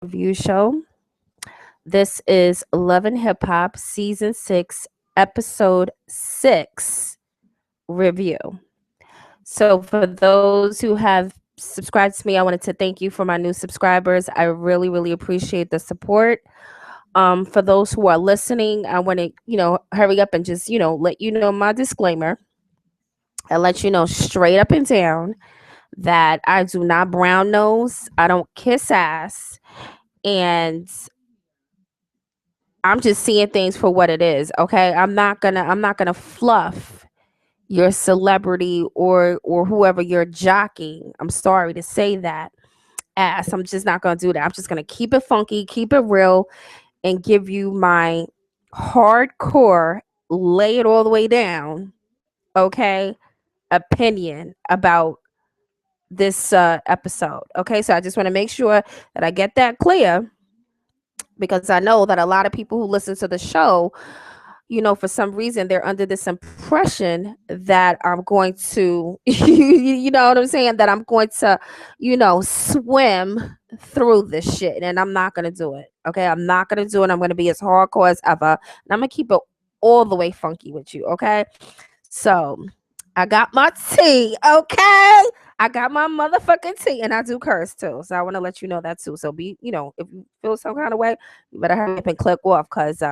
review show. This is Love and Hip Hop Season 6, Episode 6 review. So, for those who have subscribed to me, I wanted to thank you for my new subscribers. I really, really appreciate the support. For those who are listening, I want to, hurry up and just, let you know my disclaimer and let you know straight up and down that I do not brown nose, I don't kiss ass, and I'm just seeing things for what it is. Okay. I'm not gonna fluff your celebrity or whoever you're jocking. I'm sorry to say that ass. I'm just not gonna do that. I'm just gonna keep it funky, keep it real, and give you my hardcore, lay it all the way down, okay, opinion about this episode. Okay, so I just want to make sure that I get that clear because I know that a lot of people who listen to the show, for some reason they're under this impression that I'm going to, you know what I'm saying, that I'm going to, swim through this shit, and I'm not going to do it. Okay, I'm not going to do it. I'm going to be as hardcore as ever, and I'm going to keep it all the way funky with you. Okay, so I got my tea. Okay, I got my motherfucking tea, and I do curse too. So I want to let you know that too. So if you feel some kind of way, you better hurry up and click off, cause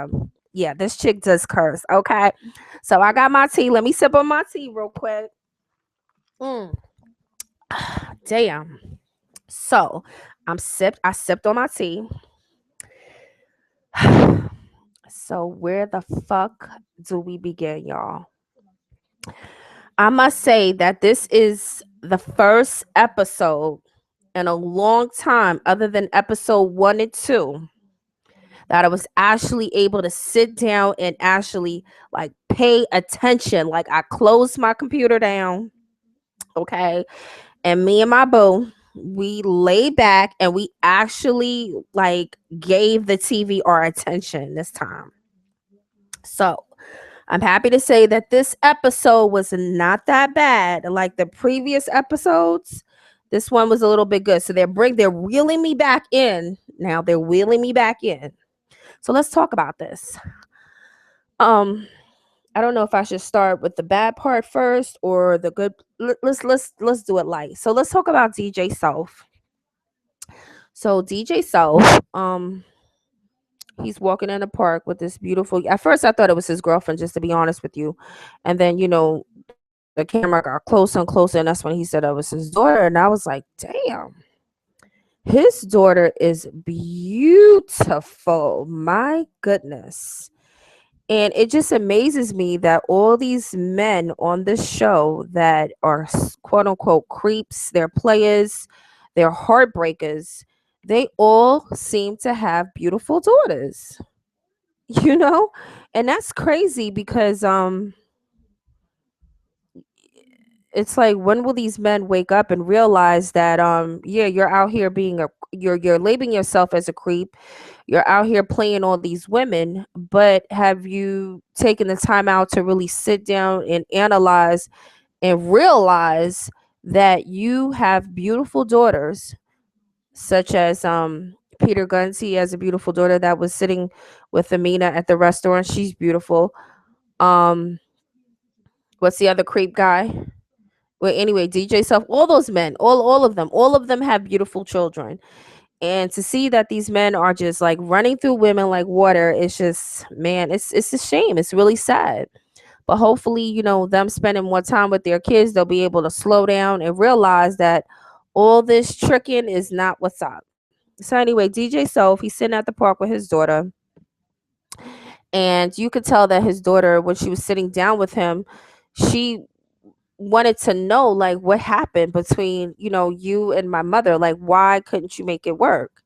yeah, this chick does curse. Okay, so I got my tea. Let me sip on my tea real quick. Mm. Damn. So I sipped on my tea. So where the fuck do we begin, y'all? I must say that this is the first episode in a long time, other than episode 1 and 2, that I was actually able to sit down and actually like pay attention. Like I closed my computer down, okay, and me and my boo, we laid back and we actually like gave the TV our attention this time. So I'm happy to say that this episode was not that bad. Like the previous episodes, this one was a little bit good. So they're reeling me back in. Now they're wheeling me back in. So let's talk about this. Um, I don't know if I should start with the bad part first or the good. Let's do it light. So let's talk about DJ Self. So DJ Self, he's walking in the park with this beautiful. At first, I thought it was his girlfriend, just to be honest with you, and then the camera got closer and closer, and that's when he said it was his daughter, and I was like, damn, his daughter is beautiful. My goodness. And it just amazes me that all these men on this show that are quote unquote creeps, they're players, they're heartbreakers, they all seem to have beautiful daughters, you know? And that's crazy because it's like, when will these men wake up and realize that yeah, you're out here being you're labeling yourself as a creep, you're out here playing all these women, but have you taken the time out to really sit down and analyze and realize that you have beautiful daughters, such as Peter Guns, he has a beautiful daughter that was sitting with Amina at the restaurant. She's beautiful. um what's the other creep guy? Well, anyway, DJ Self, all those men, all of them have beautiful children. And to see that these men are just like running through women like water, it's just, man, it's a shame. It's really sad. But hopefully, them spending more time with their kids, they'll be able to slow down and realize that all this tricking is not what's up. So anyway, DJ Self, he's sitting at the park with his daughter, and you could tell that his daughter, when she was sitting down with him, she wanted to know like what happened between you and my mother. Like, why couldn't you make it work?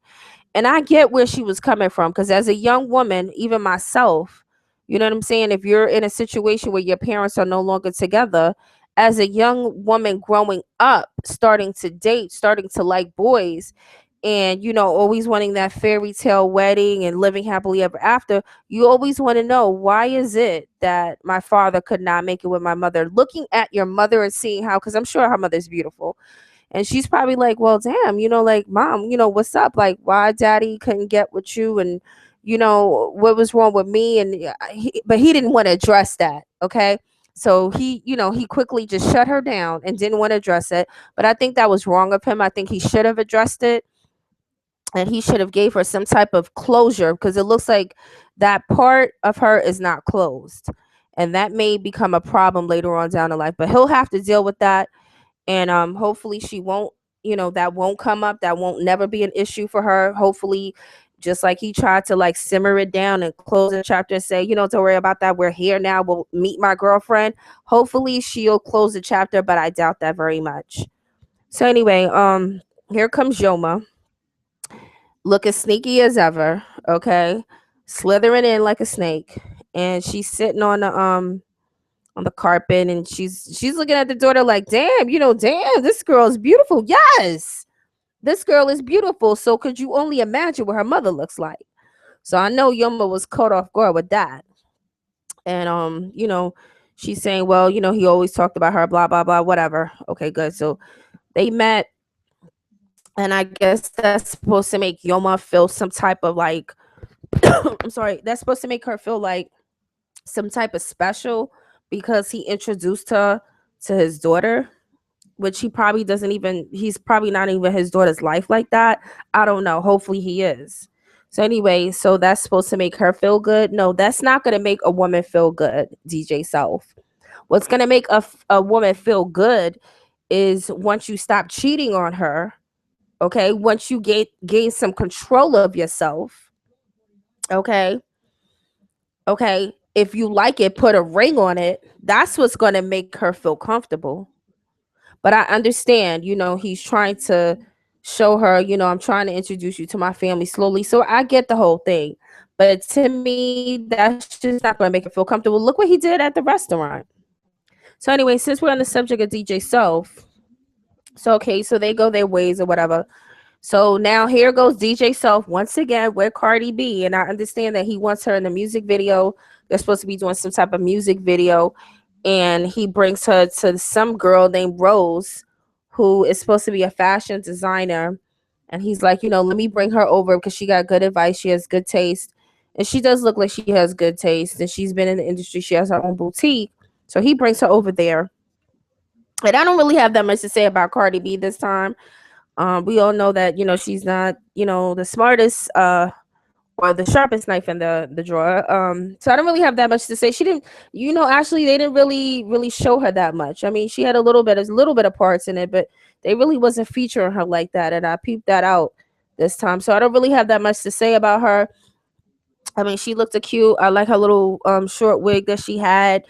And I get where she was coming from, because as a young woman, even myself, you know what I'm saying, if you're in a situation where your parents are no longer together, as a young woman growing up, starting to date, starting to like boys, and always wanting that fairy tale wedding and living happily ever after, you always want to know, why is it that my father could not make it with my mother? Looking at your mother and seeing how, because I'm sure her mother's beautiful, And she's probably like, well, damn, like, mom, what's up? Like, why daddy couldn't get with you? And, what was wrong with me? And but he didn't want to address that. Okay. So he quickly just shut her down and didn't want to address it. But I think that was wrong of him. I think he should have addressed it, and he should have gave her some type of closure, because it looks like that part of her is not closed. And that may become a problem later on down the line. But he'll have to deal with that, and hopefully she won't, that won't come up, that won't never be an issue for her. Hopefully, just like he tried to like simmer it down and close the chapter and say, don't worry about that, we're here now, we'll meet my girlfriend. Hopefully she'll close the chapter, but I doubt that very much. So anyway, here comes Yoma, looking sneaky as ever. Okay, slithering in like a snake, and she's sitting on the carpet, and she's looking at the daughter like, damn, damn, this girl is beautiful. Yes, this girl is beautiful. So could you only imagine what her mother looks like? So I know Yoma was caught off guard with that. And she's saying, well, he always talked about her, blah blah blah, whatever. Okay, good. So they met, and I guess that's supposed to make Yoma feel some type of like I'm sorry, that's supposed to make her feel like some type of special, because he introduced her to his daughter, which he probably doesn't even, he's probably not even his daughter's life like that. I don't know. Hopefully he is. So anyway, so that's supposed to make her feel good. No, that's not going to make a woman feel good, DJ Self. What's going to make a woman feel good is once you stop cheating on her, okay? Once you gain some control of yourself, okay? Okay, if you like it, put a ring on it. That's what's going to make her feel comfortable. But I understand, he's trying to show her, I'm trying to introduce you to my family slowly. So I get the whole thing. But to me, that's just not going to make her feel comfortable. Look what he did at the restaurant. So anyway, since we're on the subject of DJ Self, so okay, so they go their ways or whatever. So now here goes DJ Self once again with Cardi B. And I understand that he wants her in the music video. They're supposed to be doing some type of music video. And he brings her to some girl named Rose, who is supposed to be a fashion designer. And he's like, let me bring her over because she got good advice. She has good taste. And she does look like she has good taste. And she's been in the industry. She has her own boutique. So he brings her over there. And I don't really have that much to say about Cardi B this time. We all know that she's not the smartest or the sharpest knife in the drawer. So I don't really have that much to say. She didn't, actually they didn't really show her that much. I mean, she had a little bit of parts in it, but they really wasn't featuring her like that, and I peeped that out this time. So I don't really have that much to say about her. I mean, she looked cute. I like her little short wig that she had,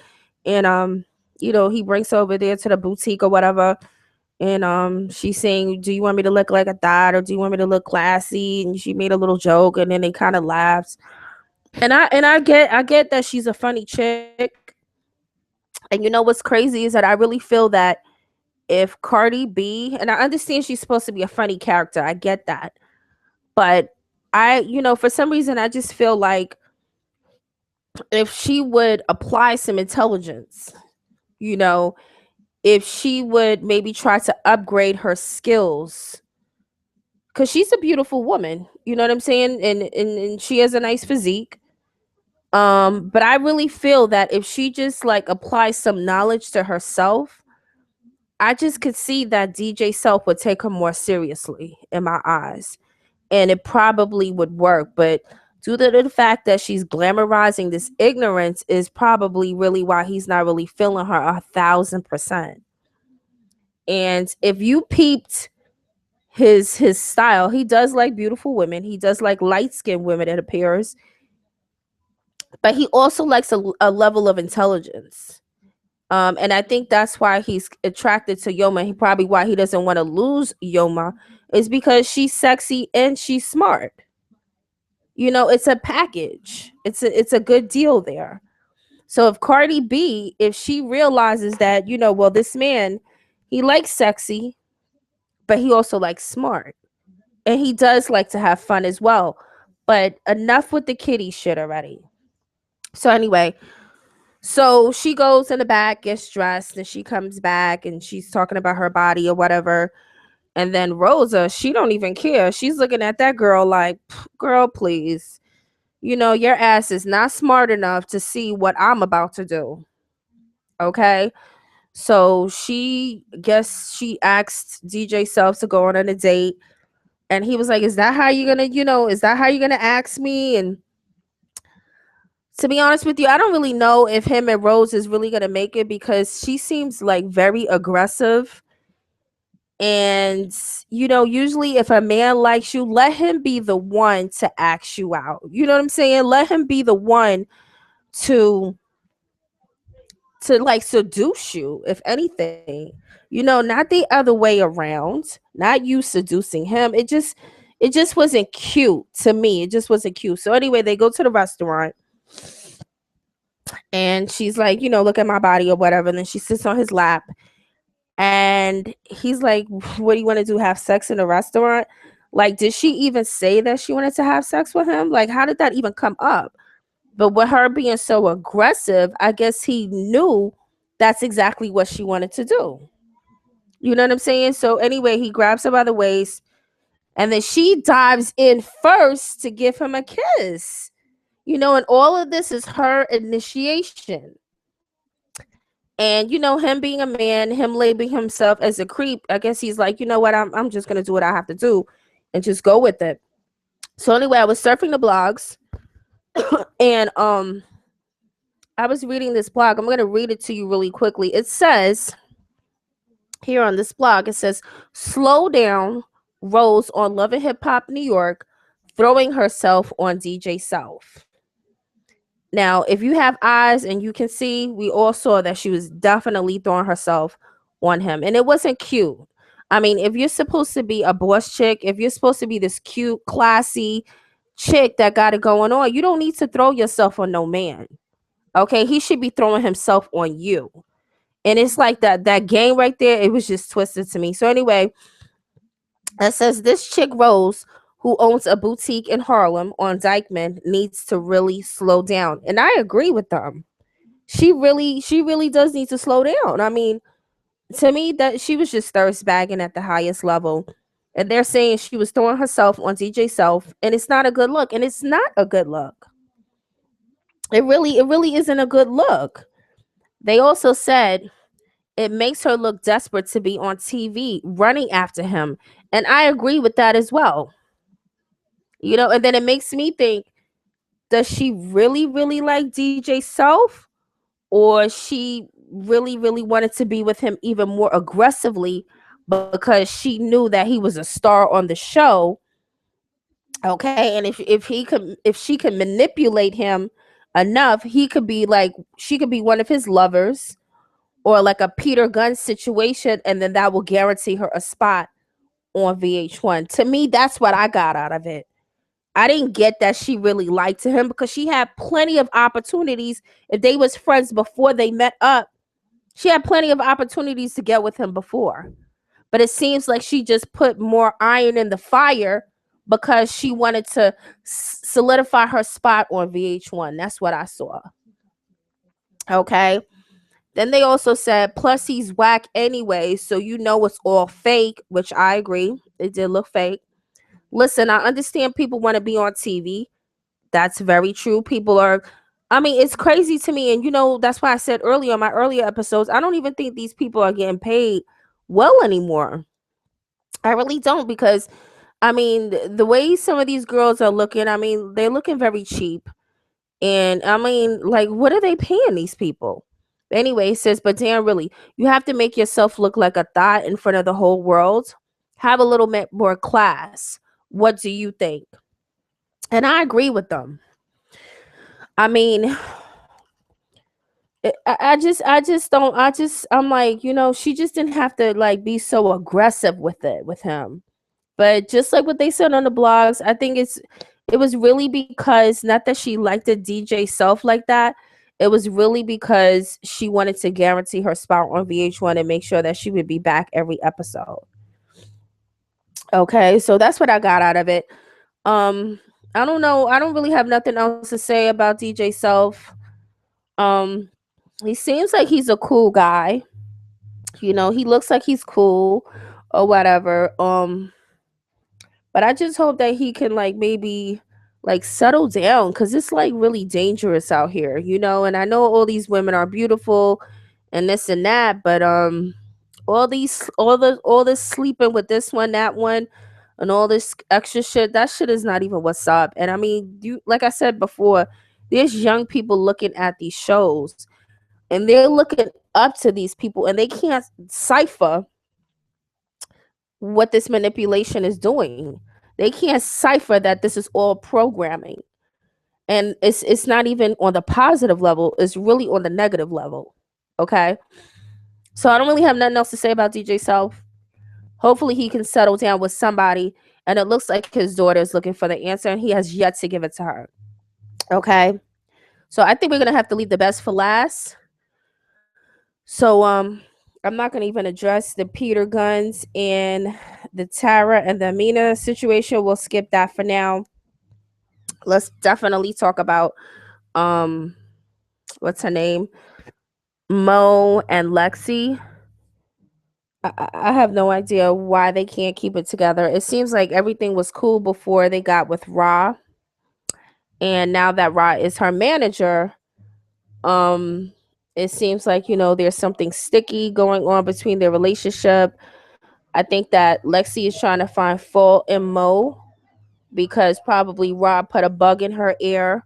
and he brings her over there to the boutique or whatever. And she's saying, do you want me to look like a thot, or do you want me to look classy? And she made a little joke, and then they kind of laughed. And I get that she's a funny chick. And what's crazy is that I really feel that if Cardi B, and I understand she's supposed to be a funny character, I get that. But for some reason I just feel like if she would apply some intelligence, you know, if she would maybe try to upgrade her skills, because she's a beautiful woman, you know what I'm saying, and she has a nice physique. But I really feel that if she just like applies some knowledge to herself, I just could see that DJ Self would take her more seriously in my eyes, and it probably would work. But due to the fact that she's glamorizing this ignorance is probably really why he's not really feeling her 1,000%. And if you peeped his style, he does like beautiful women, he does like light-skinned women, it appears, but he also likes a level of intelligence. And I think that's why he's attracted to Yoma. He probably why he doesn't want to lose Yoma is because she's sexy and she's smart. It's a package. It's a good deal there. So if Cardi B, if she realizes that, well, this man, he likes sexy, but he also likes smart. And he does like to have fun as well. But enough with the kitty shit already. So anyway, so she goes in the back, gets dressed, and she comes back and she's talking about her body or whatever. And then Rosa, she don't even care. She's looking at that girl like, girl, please. Your ass is not smart enough to see what I'm about to do. Okay. So she asked DJ Self to go on a date. And he was like, is that how you're gonna, is that how you're gonna ask me? And to be honest with you, I don't really know if him and Rose is really gonna make it, because she seems like very aggressive. And usually if a man likes you, let him be the one to ask you out. You know what I'm saying? Let him be the one to like seduce you, if anything. Not the other way around. Not you seducing him. It just wasn't cute to me. It just wasn't cute. So anyway, they go to the restaurant, and she's like, look at my body or whatever. And then she sits on his lap, and he's like, what do you want to do? Have sex in a restaurant? Like, did she even say that she wanted to have sex with him? Like, how did that even come up? But with her being so aggressive, I guess he knew that's exactly what she wanted to do. You know what I'm saying? So anyway, he grabs her by the waist, and then she dives in first to give him a kiss. And all of this is her initiation. And him being a man, him labeling himself as a creep, I guess he's like, you know what, I'm just gonna do what I have to do and just go with it. So anyway, I was surfing the blogs, and I was reading this blog. I'm gonna read it to you really quickly. It says here on this blog, it says, slow down, Rose on Love and Hip Hop New York, throwing herself on DJ Self. Now, if you have eyes and you can see, we all saw that she was definitely throwing herself on him. And it wasn't cute. I mean, if you're supposed to be a boss chick, if you're supposed to be this cute, classy chick that got it going on, you don't need to throw yourself on no man. Okay? He should be throwing himself on you. And it's like that game right there, it was just twisted to me. So anyway, it says this chick Rose, who owns a boutique in Harlem on Dykeman, needs to really slow down. And I agree with them. She really does need to slow down. I mean, to me, that she was just thirst bagging at the highest level. And they're saying she was throwing herself on DJ Self, and it's not a good look. And it's not a good look. It really isn't a good look. They also said it makes her look desperate to be on TV running after him. And I agree with that as well. And then it makes me think, does she really, really like DJ Self? Or she really wanted to be with him even more aggressively because she knew that he was a star on the show. Okay. And if she could manipulate him enough, he could be like, she could be one of his lovers, or like a Peter Gunn situation, and then that will guarantee her a spot on VH1. To me, that's what I got out of it. I didn't get that she really liked him, because she had plenty of opportunities. If they was friends before they met up, she had plenty of opportunities to get with him before. But it seems like she just put more iron in the fire because she wanted to solidify her spot on VH1. That's what I saw. Okay. Then they also said, plus he's whack anyway, so it's all fake, which I agree. It did look fake. Listen, I understand people want to be on TV. That's very true. People are, I mean, it's crazy to me. And that's why I said earlier on my earlier episodes, I don't even think these people are getting paid well anymore. I really don't, because I mean, the way some of these girls are looking, I mean, they're looking very cheap. And I mean, like, what are they paying these people? Anyway, it says, but damn, really, you have to make yourself look like a thought in front of the whole world. Have a little bit more class. What do you think? And I agree with them. I mean, I just don't. I'm like, she just didn't have to like be so aggressive with it with him. But just like what they said on the blogs, I think it was really because, not that she liked the DJ Self like that. It was really because she wanted to guarantee her spot on VH1 and make sure that she would be back every episode. Okay, so that's what I got out of it. Um, I don't know. I don't really have nothing else to say about DJ Self. Um, he seems like he's a cool guy. He looks like he's cool. or whatever. But I just hope that he can like maybe like settle down because it's like really dangerous out here, you know. And I know all these women are beautiful and this and that, but all this sleeping with this one, that one, and all this extra shit, that shit is not even what's up. And I mean, you like I said before, there's young people looking at these shows and they're looking up to these people and they can't cipher what this manipulation is doing. They can't cipher that this is all programming. And it's not even on the positive level, it's really on the negative level. Okay? So I don't really have nothing else to say about DJ Self. Hopefully he can settle down with somebody, and it looks like his daughter is looking for the answer and he has yet to give it to her. Okay? So I think we're going to have to leave the best for last. So I'm not going to even address the Peter Guns and the Tara and the Amina situation. We'll skip that for now. Let's definitely talk about um what's her name? Mo and Lexi. I have no idea why they can't keep it together. It seems like everything was cool before they got with Ra, and now that Ra is her manager, um, it seems like there's something sticky going on between their relationship. I think that Lexi is trying to find fault in Mo because probably Rob put a bug in her ear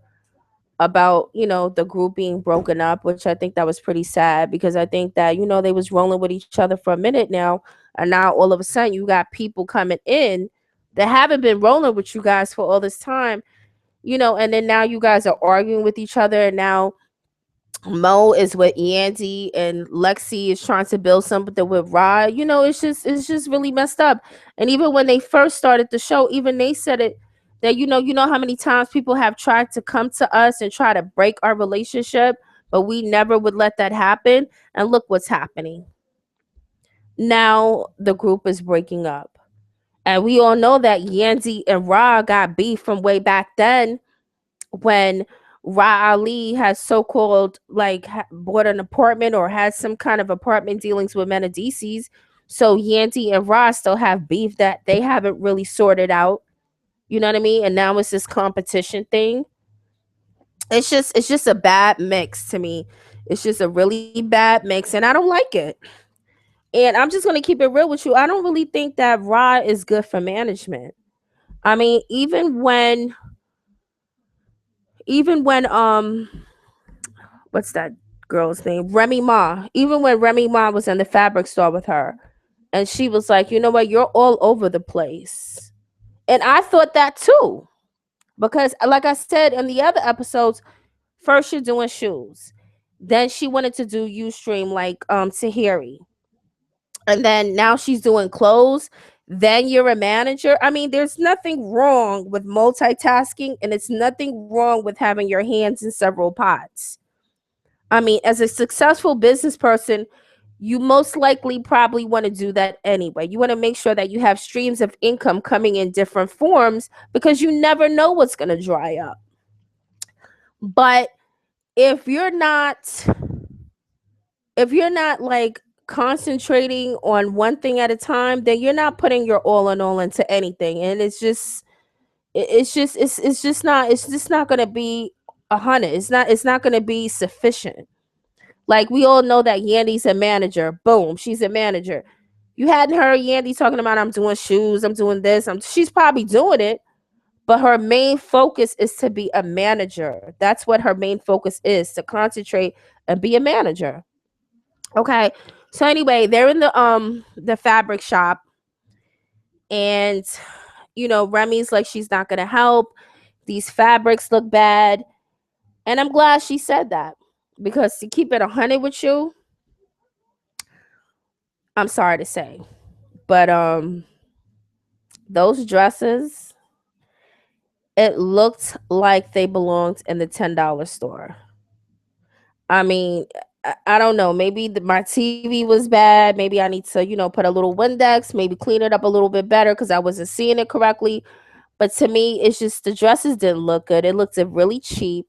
about the group being broken up, which I think that was pretty sad because I think that they was rolling with each other for a minute now, and now all of a sudden you got people coming in that haven't been rolling with you guys for all this time, and then now you guys are arguing with each other, and now Mo is with Yandy and Lexi is trying to build something with Rod. It's just really messed up. And even when they first started the show, even they said it that you know how many times people have tried to come to us and try to break our relationship, but we never would let that happen. And look what's happening. Now the group is breaking up. And we all know that Yandy and Rod got beef from way back then when Ra Ali has so-called like bought an apartment or has some kind of apartment dealings with Menedices. So Yandy and Ra still have beef that they haven't really sorted out. You know what I mean? And now it's this competition thing. It's just a bad mix to me. It's just a really bad mix, and I don't like it. And I'm just gonna keep it real with you. I don't really think that Ra is good for management. I mean, even when what's that girl's name? Remy Ma. Even when Remy Ma was in the fabric store with her, and she was like, you know what, you're all over the place. And I thought that too. Because like I said in the other episodes, first you're doing shoes. Then she wanted to do Ustream like Tahiri. And then now she's doing clothes. Then you're a manager. I mean, there's nothing wrong with multitasking, and it's nothing wrong with having your hands in several pots. I mean, as a successful business person, you most likely probably want to do that anyway. You want to make sure that you have streams of income coming in different forms because you never know what's going to dry up. But if you're not like concentrating on one thing at a time, then you're not putting your all in all into anything, and it's just not going to be 100. It's not going to be sufficient. Like we all know that Yandy's a manager. Boom, she's a manager. You hadn't heard Yandy talking about I'm doing shoes, I'm doing this. She's probably doing it, but her main focus is to be a manager. That's what her main focus is, to concentrate and be a manager. Okay. So anyway, they're in the fabric shop, and Remy's like she's not gonna help. These fabrics look bad. And I'm glad she said that. Because to keep it 100 with you, I'm sorry to say, but those dresses, it looked like they belonged in the $10 store. I mean, I don't know. Maybe my TV was bad. Maybe I need to, put a little Windex, maybe clean it up a little bit better because I wasn't seeing it correctly. But to me, it's just the dresses didn't look good. It looked really cheap,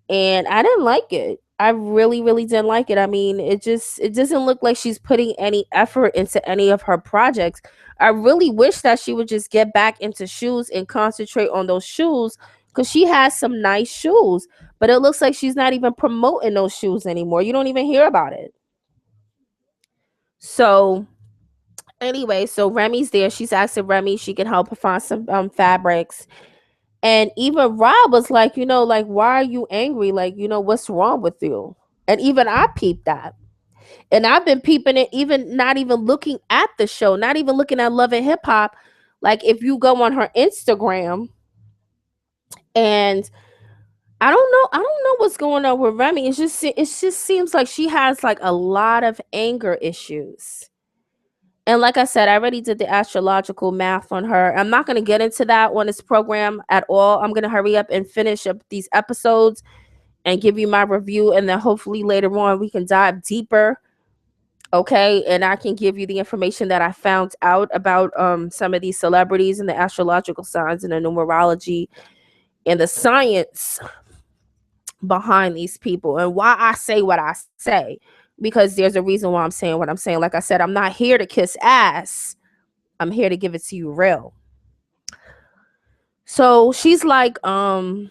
and I didn't like it. I really, really didn't like it. I mean, it doesn't look like she's putting any effort into any of her projects. I really wish that she would just get back into shoes and concentrate on those shoes because she has some nice shoes. But it looks like she's not even promoting those shoes anymore. You don't even hear about it. So anyway, so Remy's there. She's asking Remy she can help her find some fabrics. And even Rob was like, like, why are you angry? Like, what's wrong with you? And even I peeped that. And I've been peeping it, even not even looking at the show, not even looking at Love and Hip Hop. Like, if you go on her Instagram, and I don't know what's going on with Remy. It just seems like she has like a lot of anger issues. And like I said, I already did the astrological math on her. I'm not going to get into that on this program at all. I'm going to hurry up and finish up these episodes and give you my review. And then hopefully later on we can dive deeper. Okay. And I can give you the information that I found out about some of these celebrities and the astrological signs and the numerology and the science behind these people and why I say what I say. Because there's a reason why I'm saying what I'm saying. Like I said, I'm not here to kiss ass. I'm here to give it to you real. So she's like, Remy,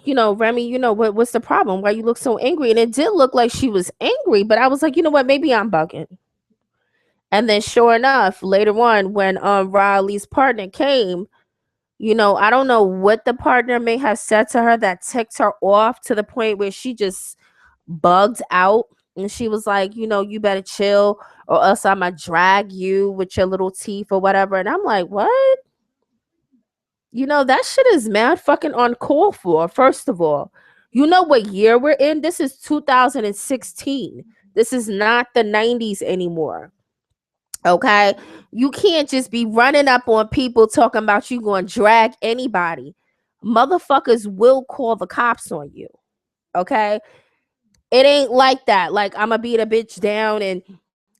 what's the problem? Why you look so angry? And it did look like she was angry, but I was like, you know what, maybe I'm bugging. And then sure enough, later on, when Riley's partner came, I don't know what the partner may have said to her that ticked her off to the point where she just bugged out. And she was like, you better chill or else I'ma drag you with your little teeth or whatever. And I'm like, what? That shit is mad fucking uncalled for, first of all. You know what year we're in? This is 2016. This is not the 90s anymore. Okay? You can't just be running up on people talking about you going to drag anybody. Motherfuckers will call the cops on you. Okay? It ain't like that. Like, I'm going to beat a bitch down and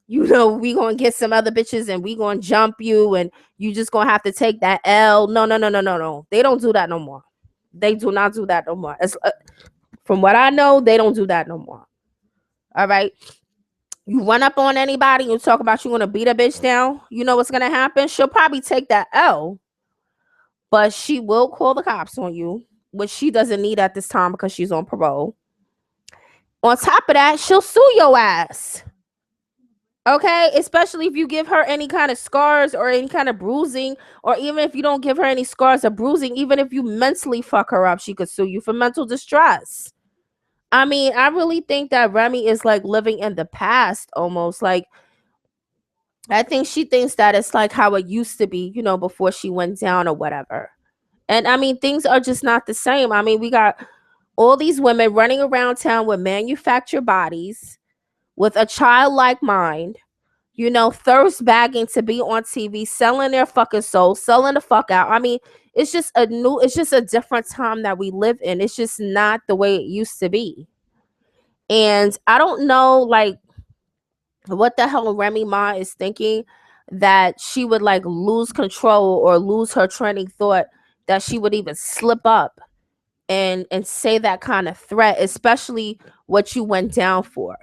we gonna get some other bitches and we gonna jump you and you just gonna have to take that L. No, no, no, no, no, no. They don't do that no more. They do not do that no more. From what I know, they don't do that no more. All right. You run up on anybody, you talk about you gonna beat a bitch down. You know what's gonna happen? She'll probably take that L, but she will call the cops on you, which she doesn't need at this time because she's on parole. On top of that, she'll sue your ass. Okay, especially if you give her any kind of scars or any kind of bruising, or even if you don't give her any scars or bruising, even if you mentally fuck her up, she could sue you for mental distress. I mean, I really think that Remy is like living in the past almost. Like, I think she thinks that it's like how it used to be, before she went down or whatever. And I mean, things are just not the same. I mean, we got all these women running around town with manufactured bodies, with a childlike mind, thirst bagging to be on TV, selling their fucking soul, selling the fuck out. I mean, it's just a different time that we live in. It's just not the way it used to be. And I don't know, like, what the hell Remy Ma is thinking that she would like lose control or lose her training thought that she would even slip up and say that kind of threat, especially what you went down for.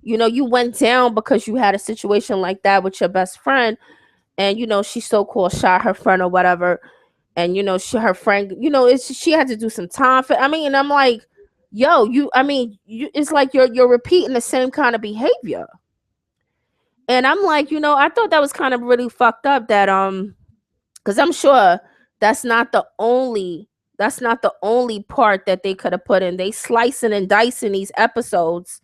You went down because you had a situation like that with your best friend, and she so-called shot her friend or whatever, and her friend, she had to do some time for. I mean, and I'm like, yo, it's like you're repeating the same kind of behavior, and I'm like, I thought that was kind of really fucked up that because I'm sure that's not the only that's not the only part that they could have put in. They slicing and dicing these episodes.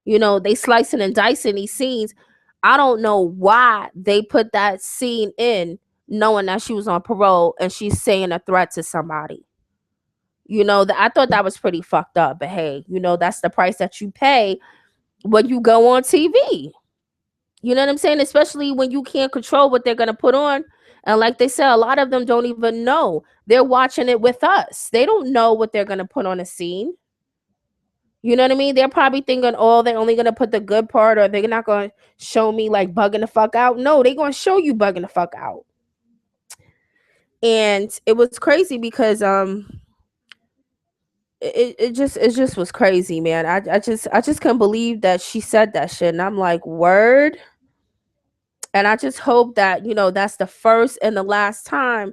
They slicing and dicing these scenes. I don't know why they put that scene in, knowing that she was on parole and she's saying a threat to somebody. I thought that was pretty fucked up. But hey, that's the price that you pay when you go on TV. You know what I'm saying? Especially when you can't control what they're gonna put on. And like they said, a lot of them don't even know. They're watching it with us. They don't know what they're gonna put on a scene. You know what I mean? They're probably thinking, oh, they're only gonna put the good part, or they're not gonna show me like bugging the fuck out. No, they're gonna show you bugging the fuck out. And it was crazy because it just was crazy, man. I just couldn't believe that she said that shit, and I'm like, word. And I just hope that, that's the first and the last time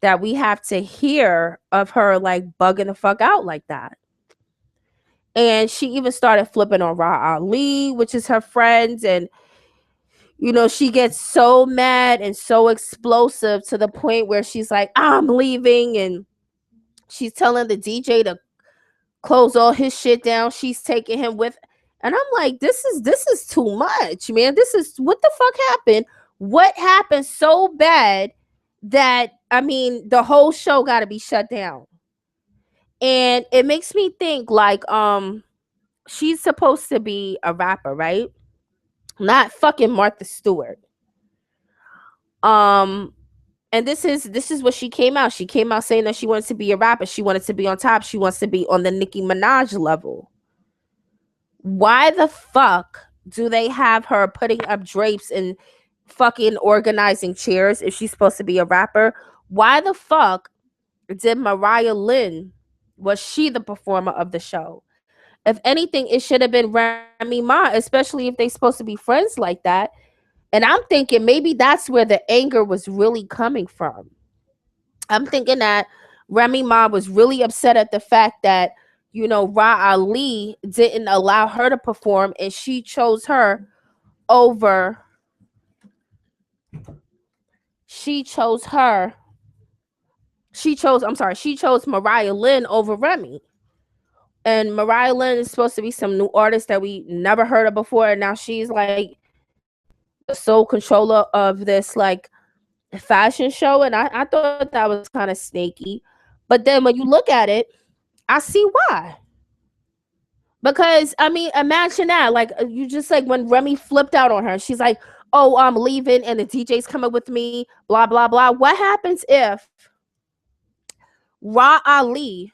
that we have to hear of her like bugging the fuck out like that. And she even started flipping on Ra Ali, which is her friend. And, she gets so mad and so explosive to the point where she's like, I'm leaving. And she's telling the DJ to close all his shit down. She's taking him with. And I'm like, this is too much, man. This is what the fuck happened? What happened so bad that, I mean, the whole show got to be shut down? And it makes me think like, she's supposed to be a rapper, right? Not fucking Martha Stewart. Um, and this is what she came out. She came out saying that she wanted to be a rapper. She wanted to be on top. She wants to be on the Nicki Minaj level. Why the fuck do they have her putting up drapes and fucking organizing chairs if she's supposed to be a rapper? Why the fuck did Mariah Lynn, was she the performer of the show? If anything, it should have been Remy Ma, especially if they supposed to be friends like that. And I'm thinking maybe that's where the anger was really coming from. I'm thinking that Remy Ma was really upset at the fact that, Ra Ali didn't allow her to perform, and over she chose her she chose Mariah Lynn over Remy. And Mariah Lynn is supposed to be some new artist that we never heard of before, and now she's like the sole controller of this like fashion show. And I thought that was kind of snaky. But then when you look at it, I see why. Because I mean, imagine that. Like, you just like when Remy flipped out on her, she's like, "Oh, I'm leaving, and the DJ's coming with me." Blah blah blah. What happens if Ra Ali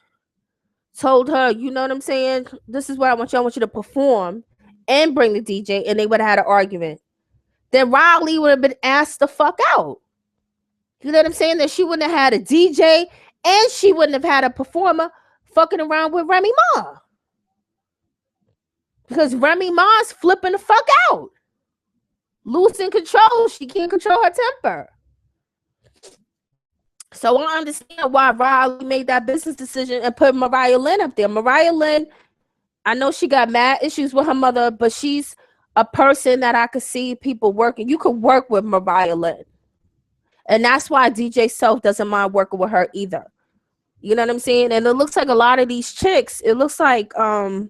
told her, you know what I'm saying? This is what I want you. I want you to perform and bring the DJ, and they would have had an argument. Then Ra Ali would have been asked the fuck out. You know what I'm saying? That she wouldn't have had a DJ and she wouldn't have had a performer fucking around with Remy Ma. Because Remy Ma's flipping the fuck out. Losing control. She can't control her temper. So I understand why Riley made that business decision and put Mariah Lynn up there. Mariah Lynn, I know she got mad issues with her mother, but she's a person that I could see people working. You could work with Mariah Lynn. And that's why DJ Self doesn't mind working with her either. You know what I'm saying? And it looks like a lot of these chicks, it looks like, I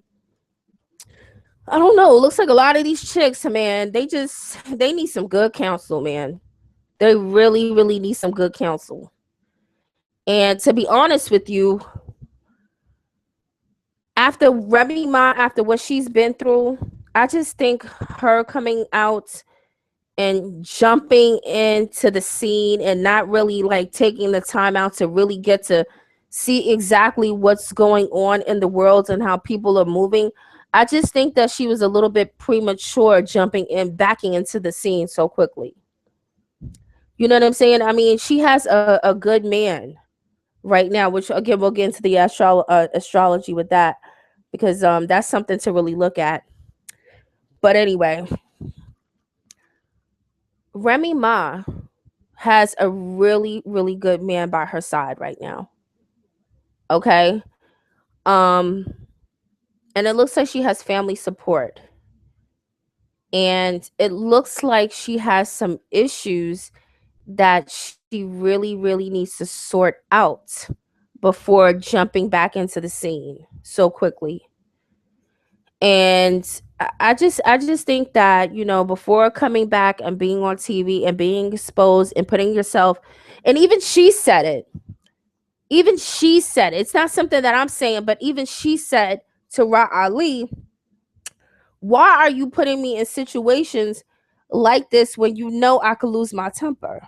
don't know. It looks like a lot of these chicks, man, they need some good counsel, man. They really, really need some good counsel. And to be honest with you, after Remy Ma, after what she's been through, I just think her coming out and jumping into the scene and not really like taking the time out to really get to see exactly what's going on in the world and how people are moving. I just think that she was a little bit premature jumping in, backing into the scene so quickly. You know what I'm saying? I mean, she has a good man right now, which again, we'll get into the astrology with that, because that's something to really look at. But anyway, Remy Ma has a really, really good man by her side right now. Okay. Um, and it looks like she has family support. And it looks like she has some issues that she really, really needs to sort out before jumping back into the scene so quickly. And I just think that, before coming back and being on TV and being exposed and putting yourself, and even she said it. Even she said it. It's not something that I'm saying, but even she said to Ra Ali, why are you putting me in situations like this when you know I could lose my temper?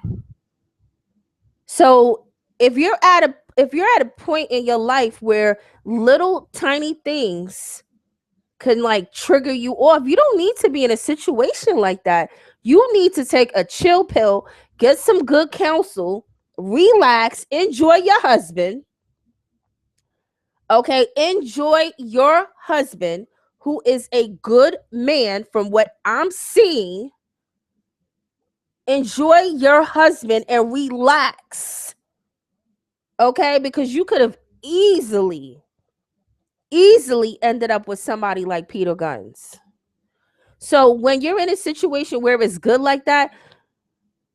So if you're at a point in your life where little tiny things can like trigger you off, you don't need to be in a situation like that. You need to take a chill pill, get some good counsel, relax, enjoy your husband. Okay, enjoy your husband, who is a good man from what I'm seeing. Enjoy your husband and relax. Okay, because you could have easily ended up with somebody like Peter Guns. So when you're in a situation where it's good like that,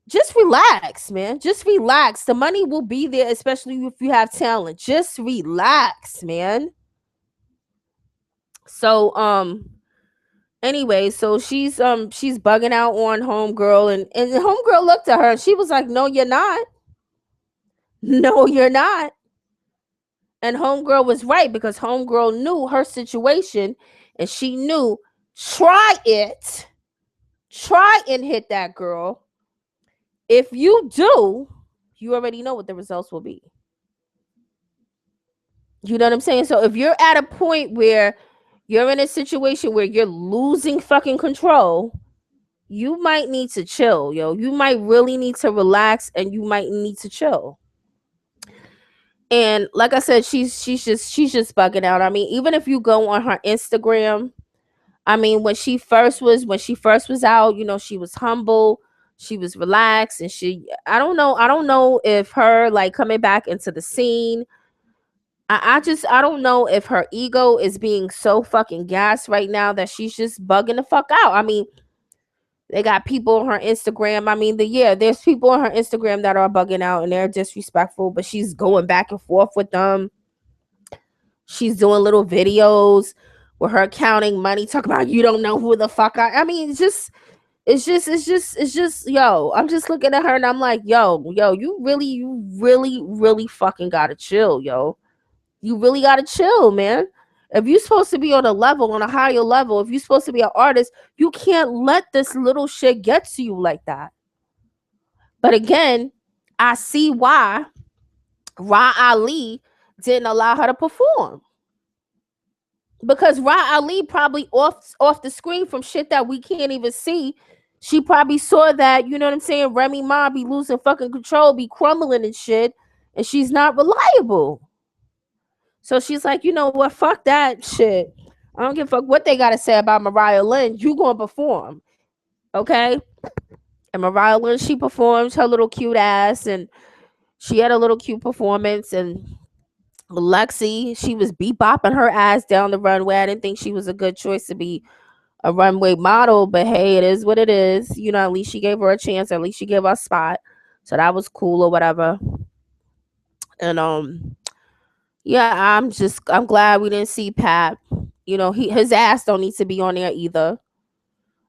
just relax, man. Just relax. The money will be there, especially if you have talent. Just relax, man. So anyway, so she's bugging out on homegirl, and homegirl looked at her and she was like, "No, you're not. No, you're not." And homegirl was right, because homegirl knew her situation, and she knew, try it. Try and hit that girl. If you do, you already know what the results will be. You know what I'm saying? So if you're at a point where you're in a situation where you're losing fucking control, you might need to chill, yo. You might really need to relax, and you might need to chill. And like I said, she's just bugging out. I mean, even if you go on her Instagram, I mean, when she first was out, she was humble, she was relaxed, and I don't know if her, like, coming back into the scene. I don't know if her ego is being so fucking gassed right now that she's just bugging the fuck out. I mean, they got people on her Instagram. I mean, there's people on her Instagram that are bugging out and they're disrespectful, but she's going back and forth with them. She's doing little videos with her counting money, talking about, you don't know who the fuck I mean, it's just, yo, I'm just looking at her and I'm like, yo, you really fucking gotta chill, yo. You really gotta chill, man. If you're supposed to be on a higher level, if you're supposed to be an artist, you can't let this little shit get to you like that. But again, I see why Ra Ali didn't allow her to perform. Because Ra Ali probably off the screen from shit that we can't even see. She probably saw that, you know what I'm saying, Remy Ma be losing fucking control, be crumbling and shit, and she's not reliable. So she's like, you know what? Fuck that shit. I don't give a fuck what they gotta say about Mariah Lynn. You gonna perform, okay? And Mariah Lynn, she performed her little cute ass, and she had a little cute performance. And Lexi, she was bebopping her ass down the runway. I didn't think she was a good choice to be a runway model, but hey, it is what it is. At least she gave her a chance. At least she gave her a spot, so that was cool or whatever. And yeah, I'm glad we didn't see Pat. His ass don't need to be on there either.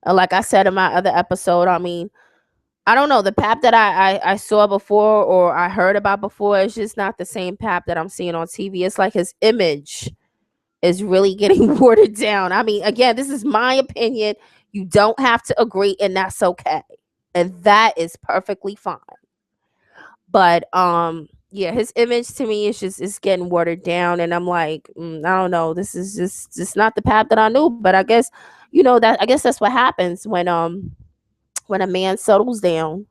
And like I said in my other episode, I mean, I don't know, the Pap that I saw before, or I heard about before, is just not the same Pap that I'm seeing on TV. It's like his image is really getting watered down. I mean, again, this is my opinion. You don't have to agree, and that's okay. And that is perfectly fine. But yeah, his image to me is getting watered down, and I'm like, I don't know, this is just not the Pap that I knew. But I guess, that I guess that's what happens when a man settles down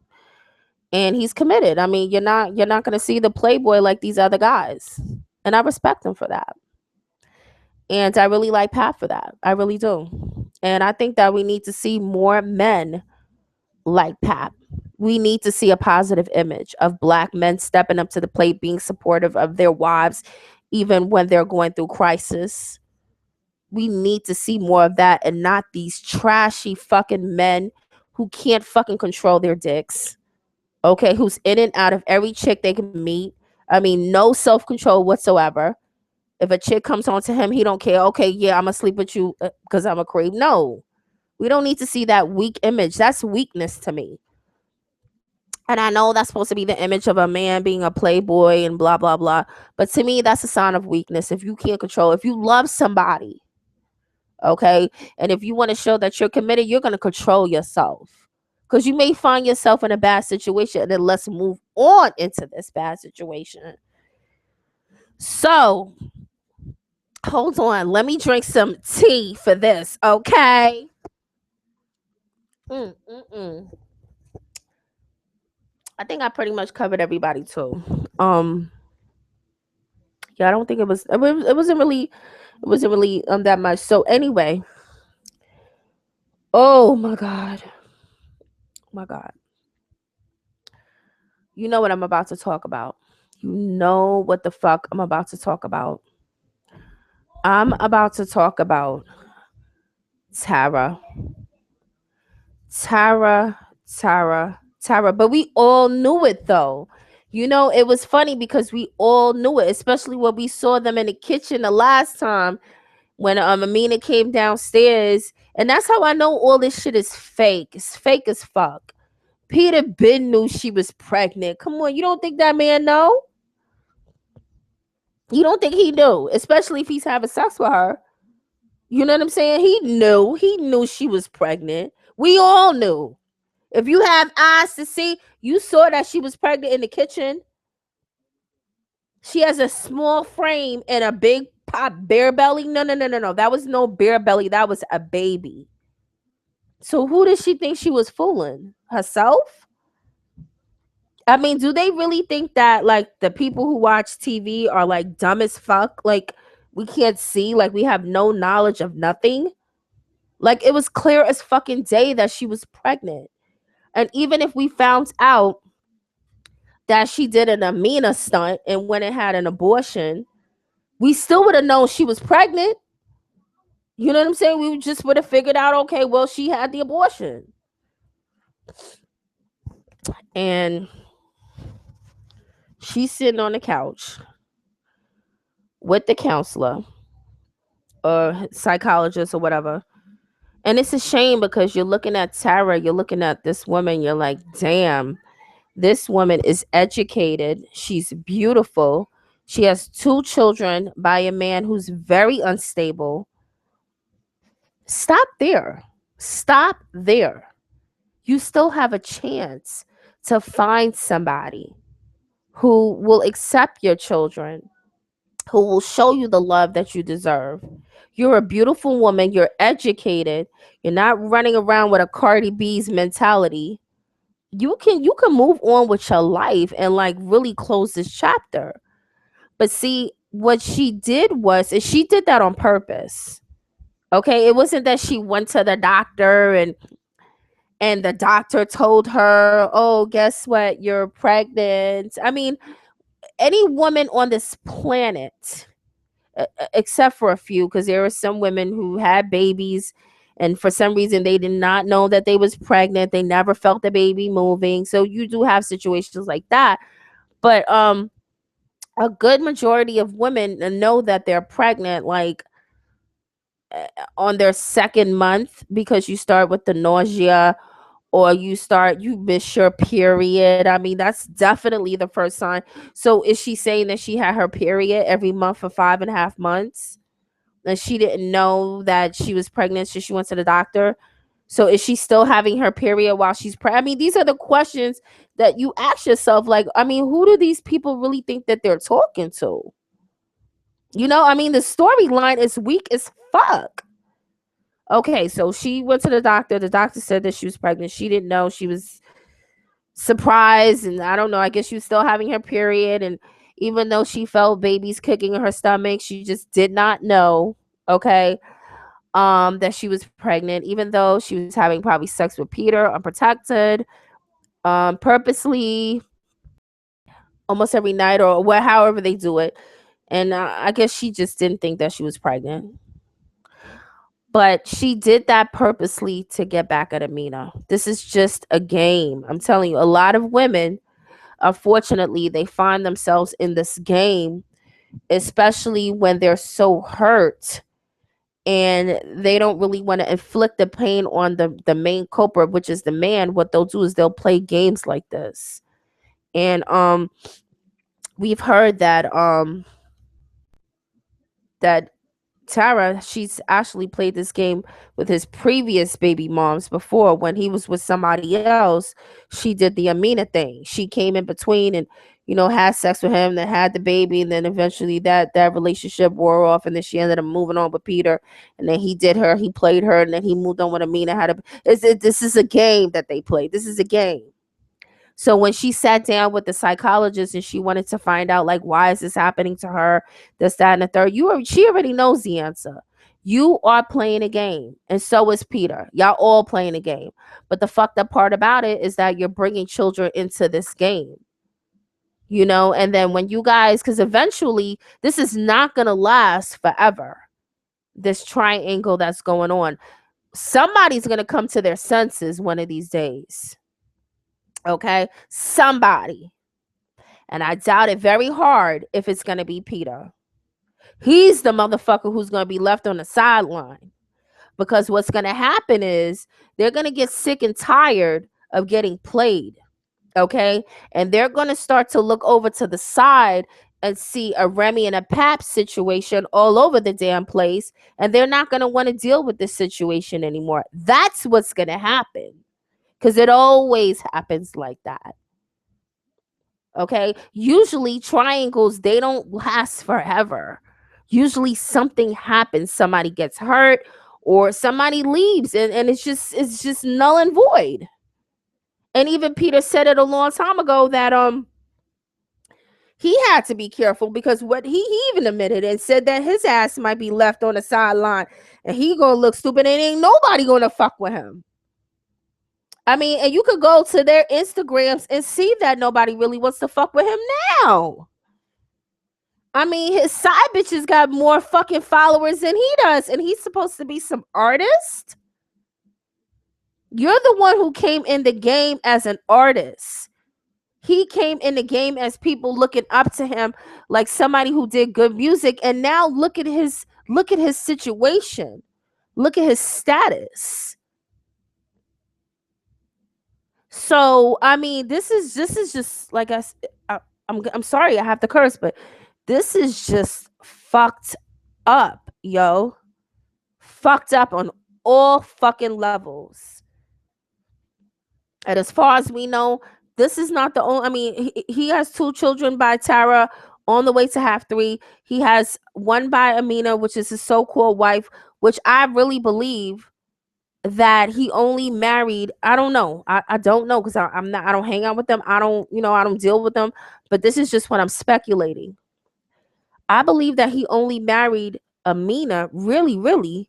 and he's committed. I mean, you're not going to see the playboy like these other guys. And I respect him for that. And I really like Pat for that. I really do. And I think that we need to see more men like Pat. We need to see a positive image of black men stepping up to the plate, being supportive of their wives, even when they're going through crisis. We need to see more of that, and not these trashy fucking men who can't fucking control their dicks. Okay, who's in and out of every chick they can meet. I mean, no self-control whatsoever. If a chick comes on to him, he don't care. Okay, yeah, I'm gonna sleep with you because I'm a creep. No, we don't need to see that weak image. That's weakness to me. And I know that's supposed to be the image of a man being a playboy and blah blah blah. But to me, that's a sign of weakness. If you can't control, if you love somebody, okay, and if you want to show that you're committed, you're gonna control yourself. Because you may find yourself in a bad situation, and then let's move on into this bad situation. So hold on, let me drink some tea for this, okay? Mm-mm-mm. I think I pretty much covered everybody too. Um, Yeah, I don't think it wasn't really that much. So anyway, oh my god. My god. You know what I'm about to talk about. You know what the fuck I'm about to talk about. I'm about to talk about Tara. Tara, Tara. But we all knew it though. You know, it was funny because we all knew it, especially when we saw them in the kitchen the last time when Amina came downstairs. And that's how I know all this shit is fake. It's fake as fuck. Peter Ben knew she was pregnant. Come on, you don't think that man know? You don't think he knew, especially if he's having sex with her. You know what I'm saying? He knew. He knew she was pregnant. We all knew. If you have eyes to see, you saw that she was pregnant in the kitchen. She has a small frame and a big pop bare belly. No, no, no, no, no. That was no bare belly. That was a baby. So who did she think she was fooling? Herself? I mean, do they really think that like the people who watch TV are like dumb as fuck? Like we can't see, like we have no knowledge of nothing? Like it was clear as fucking day that she was pregnant. And even if we found out that she did an Amina stunt and went and had an abortion, we still would have known she was pregnant. You know what I'm saying? We just would have figured out, okay, well, she had the abortion. And she's sitting on the couch with the counselor or psychologist or whatever. And it's a shame because you're looking at Tara, you're looking at this woman, you're like, damn, this woman is educated. She's beautiful. She has 2 children by a man who's very unstable. Stop there. Stop there. You still have a chance to find somebody who will accept your children, who will show you the love that you deserve. You're a beautiful woman. You're educated. You're not running around with a Cardi B's mentality. You can move on with your life and like really close this chapter. But see, what she did was, is she did that on purpose. Okay, it wasn't that she went to the doctor and the doctor told her, "Oh, guess what? You're pregnant." I mean, any woman on this planet, except for a few, because there are some women who had babies and for some reason they did not know that they was pregnant. They never felt the baby moving. So you do have situations like that. But a good majority of women know that they're pregnant like on their second month, because you start with the nausea or you miss your period. I mean, that's definitely the first sign. So is she saying that she had her period every month for 5.5 months and she didn't know that she was pregnant, so she went to the doctor? So is she still having her period while she's pregnant? I mean, these are the questions that you ask yourself. Like, I mean, who do these people really think that they're talking to? You know, I mean, the storyline is weak as fuck. Okay, so she went to the doctor. The doctor said that she was pregnant. She didn't know. She was surprised, and I don't know. I guess she was still having her period, and even though she felt babies kicking in her stomach, she just did not know. Okay, that she was pregnant, even though she was having probably sex with Peter unprotected, purposely, almost every night or however they do it. And I guess she just didn't think that she was pregnant. But she did that purposely to get back at Amina. This is just a game. I'm telling you, a lot of women, unfortunately, they find themselves in this game, especially when they're so hurt and they don't really want to inflict the pain on the main culprit, which is the man. What they'll do is they'll play games like this. And we've heard that Tara, she's actually played this game with his previous baby moms before. When he was with somebody else, she did the Amina thing. She came in between and, had sex with him, then had the baby, and then eventually that relationship wore off, and then she ended up moving on with Peter, and then he played her, and then he moved on with Amina. This is a game that they play. This is a game. So when she sat down with the psychologist and she wanted to find out, like, why is this happening to her, this, that, and the third, she already knows the answer. You are playing a game, and so is Peter. Y'all all playing a game. But the fucked up part about it is that you're bringing children into this game, and then when you guys, because eventually this is not going to last forever, this triangle that's going on. Somebody's going to come to their senses one of these days. Okay? Somebody. And I doubt it very hard if it's going to be Peter. He's the motherfucker who's going to be left on the sideline. Because what's going to happen is they're going to get sick and tired of getting played. Okay? And they're going to start to look over to the side and see a Remy and a Pap situation all over the damn place. And they're not going to want to deal with this situation anymore. That's what's going to happen. Because it always happens like that. Okay, usually triangles, they don't last forever. Usually something happens, somebody gets hurt or somebody leaves, and it's just null and void. And even Peter said it a long time ago that he had to be careful, because what he even admitted and said that his ass might be left on the sideline and he gonna look stupid and ain't nobody gonna fuck with him. I mean, and you could go to their Instagrams and see that nobody really wants to fuck with him now. I mean, his side bitches got more fucking followers than he does, and he's supposed to be some artist. You're the one who came in the game as an artist. He came in the game as people looking up to him like somebody who did good music, and now look at his situation. Look at his status. So, I mean, this is just like I'm sorry I have to curse, but this is just fucked up, yo. Fucked up on all fucking levels. And as far as we know, this is not the only. I mean, he has 2 children by Tara, on the way to have 3. He has one by Amina, which is his so-called wife, which I really believe that he only married. I don't know. I don't know, because I'm not. I don't hang out with them. I don't. I don't deal with them. But this is just what I'm speculating. I believe that he only married Amina, really, really,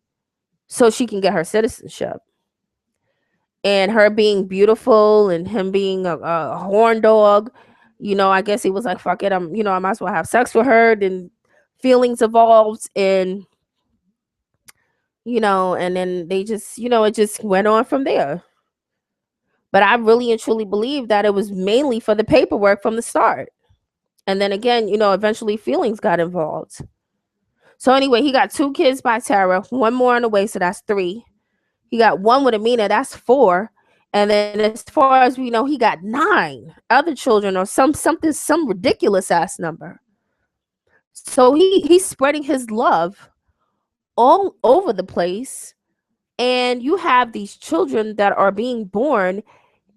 so she can get her citizenship. And her being beautiful and him being a horn dog, I guess he was like, fuck it, I might as well have sex with her. Then feelings evolved, and then they just, it just went on from there. But I really and truly believe that it was mainly for the paperwork from the start. And then again, eventually feelings got involved. So anyway, he got 2 kids by Tara, 1 more on the way, so that's 3. He got 1 with Amina, that's 4. And then as far as we know, he got 9 other children, or some ridiculous ass number. So he's spreading his love all over the place. And you have these children that are being born,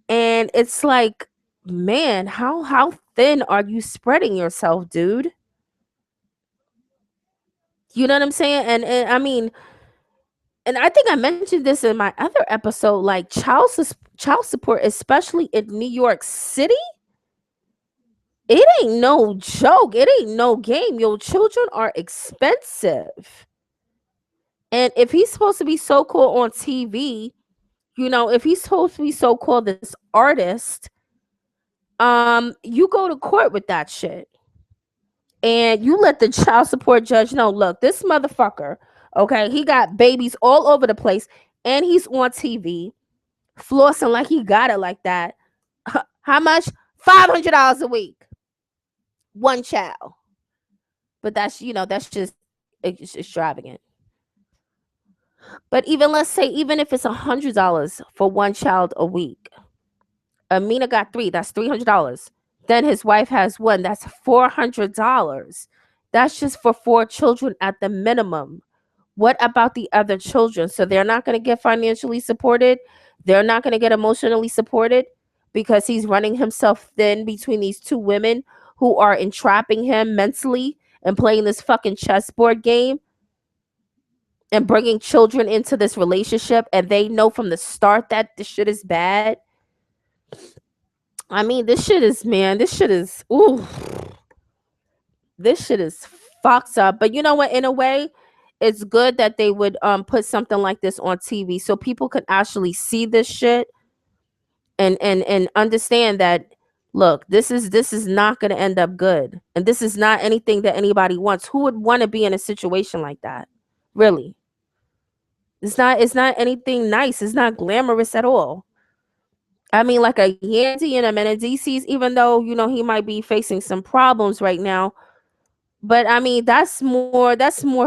and it's like, man, how thin are you spreading yourself, dude? You know what I'm saying? And I mean, and I think I mentioned this in my other episode, like child support, especially in New York City, it ain't no joke. It ain't no game. Your children are expensive. And if he's supposed to be so cool on TV, if he's supposed to be so cool, this artist, you go to court with that shit. And you let the child support judge know, look, this motherfucker, okay, he got babies all over the place, and he's on TV flossing like he got it like that. How much? $500 a week. One child. But that's just extravagant. But even, let's say, even if it's $100 for one child a week, Amina got 3, that's $300. Then his wife has 1, that's $400. That's just for 4 children at the minimum. What about the other children? So they're not going to get financially supported. They're not going to get emotionally supported, because he's running himself thin between these 2 women who are entrapping him mentally and playing this fucking chessboard game and bringing children into this relationship. And they know from the start that this shit is bad. I mean, this shit is, man, this shit is, ooh, this shit is fucked up. But you know what? In a way, it's good that they would put something like this on TV so people could actually see this shit and understand that, look, this is not going to end up good, and this is not anything that anybody wants. Who would want to be in a situation like that? Really? It's not anything nice. It's not glamorous at all. I mean, like a Yandy and a Menendezes, even though he might be facing some problems right now, but I mean that's more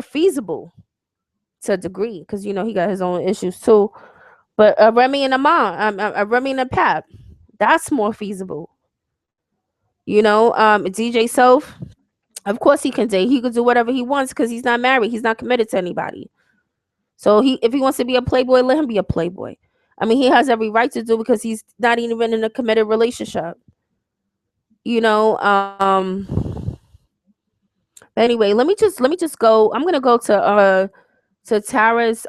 feasible to a degree, because he got his own issues too. But Remy and Amon, Remy and Pap, that's more feasible. DJ Soph, of course he can date. He could do whatever he wants because he's not married. He's not committed to anybody. So if he wants to be a playboy, let him be a playboy. I mean, he has every right to do because he's not even in a committed relationship. You know. Anyway, let me just go. I'm gonna go to Tara's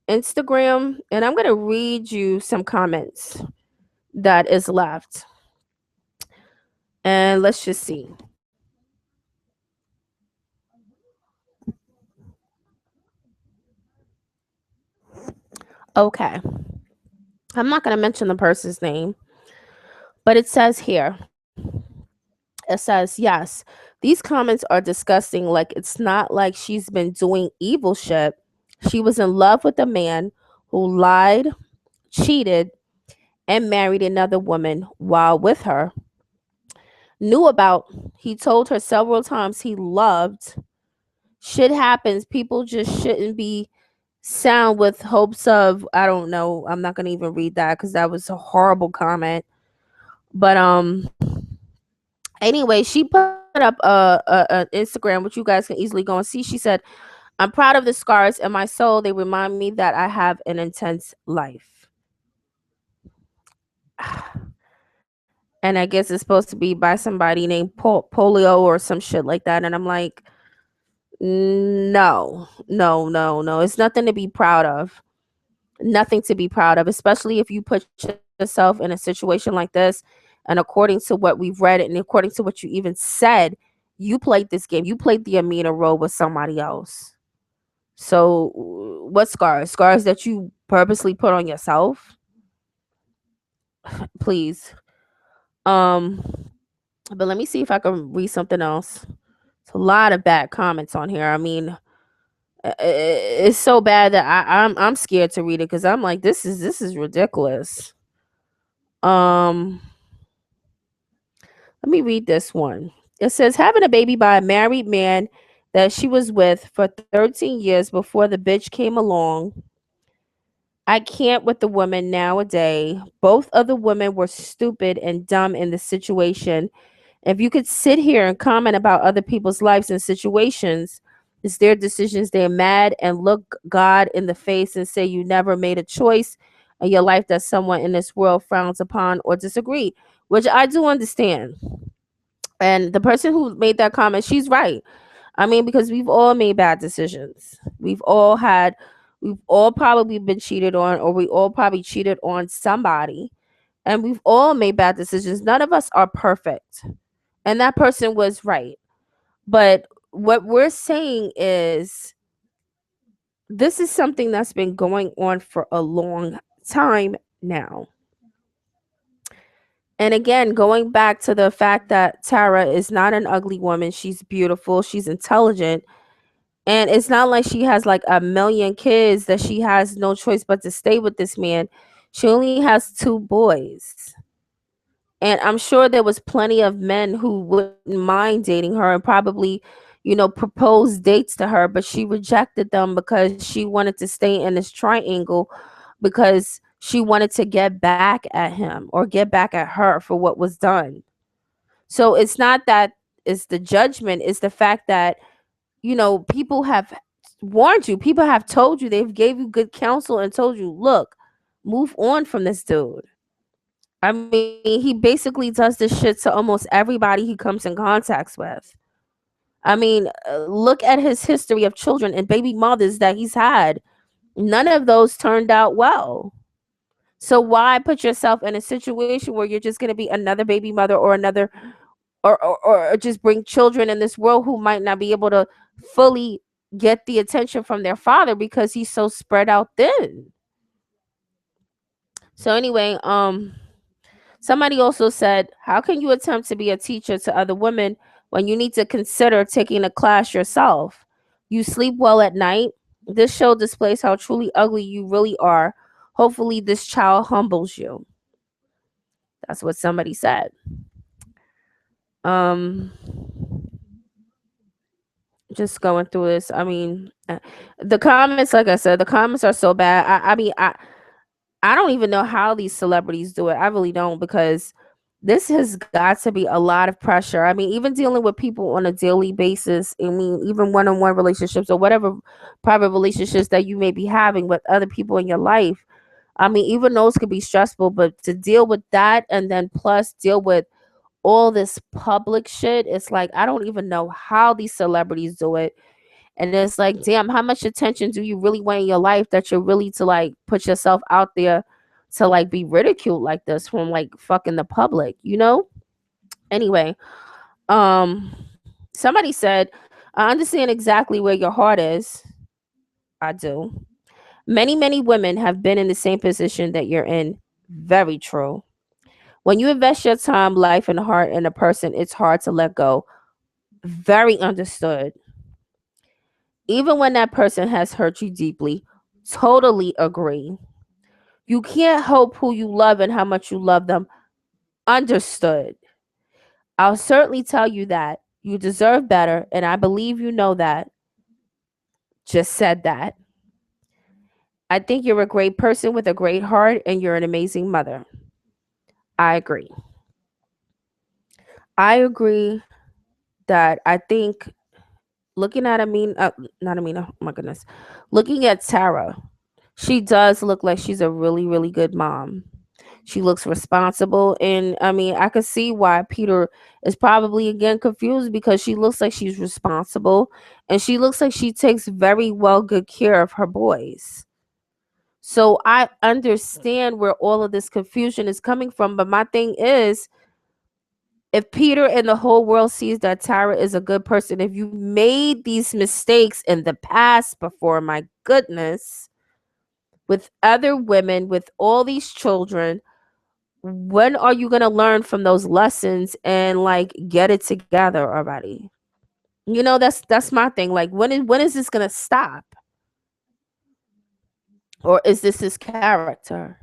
Instagram, and I'm gonna read you some comments that is left, and let's just see. Okay, I'm not gonna mention the person's name, but it says here. It says, yes, these comments are disgusting. Like, it's not like she's been doing evil shit. She was in love with a man who lied, cheated, and married another woman while with her. Knew about, he told her several times he loved. Shit happens. People just shouldn't be sound with hopes of, I don't know. I'm not going to even read that because that was a horrible comment. But anyway, she put up a Instagram, which you guys can easily go and see. She said, "I'm proud of the scars in my soul. They remind me that I have an intense life." And I guess it's supposed to be by somebody named Polio or some shit like that. And I'm like, no, no, no, no. It's nothing to be proud of. Nothing to be proud of, especially if you put yourself in a situation like this. And according to what we've read and according to what you even said, you played this game. You played the Amina role with somebody else. So, what scars? Scars that you purposely put on yourself? Please. Um, but let me see if I can read something else. It's a lot of bad comments on here. I mean, it's so bad that I'm scared to read it because I'm like, this is ridiculous. Um, Let me read this one. It says, having a baby by a married man that she was with for 13 years before the bitch came along. I can't with the women nowadays. Both of the women were stupid and dumb in the situation. If you could sit here and comment about other people's lives and situations, it's their decisions. They're mad and look God in the face and say you never made a choice in your life that someone in this world frowns upon or disagree, which I do understand. And the person who made that comment, she's right. I mean, because we've all made bad decisions. We've all probably been cheated on, or we all probably cheated on somebody. And we've all made bad decisions. None of us are perfect. And that person was right. But what we're saying is this is something that's been going on for a long time now. And again, going back to the fact that Tara is not an ugly woman, she's beautiful, she's intelligent, and it's not like she has like a million kids that she has no choice but to stay with this man. She only has two boys. And I'm sure there was plenty of men who wouldn't mind dating her and probably, propose dates to her, but she rejected them because she wanted to stay in this triangle because she wanted to get back at him or get back at her for what was done. So it's not that it's the judgment, it's the fact that, people have warned you, people have told you, they've gave you good counsel and told you, look, move on from this dude. I mean, he basically does this shit to almost everybody he comes in contacts with. I mean, look at his history of children and baby mothers that he's had. None of those turned out well. So why put yourself in a situation where you're just going to be another baby mother or another or just bring children in this world who might not be able to fully get the attention from their father because he's so spread out thin. So anyway, somebody also said, how can you attempt to be a teacher to other women when you need to consider taking a class yourself? You sleep well at night. This show displays how truly ugly you really are. Hopefully this child humbles you. That's what somebody said. um just going through this. I mean, the comments, like I said, the comments are so bad. I don't even know how these celebrities do it. I really don't, because this has got to be a lot of pressure. I mean, even dealing with people on a daily basis. I mean, even one-on-one relationships or whatever private relationships that you may be having with other people in your life. I mean, even those could be stressful, but to deal with that and then plus deal with all this public shit, it's like I don't even know how these celebrities do it. And it's like, damn, how much attention do you really want in your life that you're really to like put yourself out there to like be ridiculed like this from like fucking the public, you know? Anyway, um somebody said, I understand exactly where your heart is. I do. Many women have been in the same position that you're in. Very true. When you invest your time, life, and heart in a person, it's hard to let go. Very understood. Even when that person has hurt you deeply. Totally agree. You can't help who you love and how much you love them. Understood. I'll certainly tell you that. You deserve better, and I believe you know that. Just said that. I think you're a great person with a great heart, and you're an amazing mother. I agree. I agree that I think looking at not Amina, oh my goodness, looking at Tara, she does look like she's a really good mom. She looks responsible, and I mean, I could see why Peter is probably again confused, because she looks like she's responsible and she looks like she takes very well good care of her boys. So I understand where all of this confusion is coming from, but my thing is, if Peter and the whole world sees that Tara is a good person, if you made these mistakes in the past before, my goodness, with other women, with all these children, when are you going to learn from those lessons and like get it together already? You know, that's my thing. Like, when is this going to stop? Or is this his character?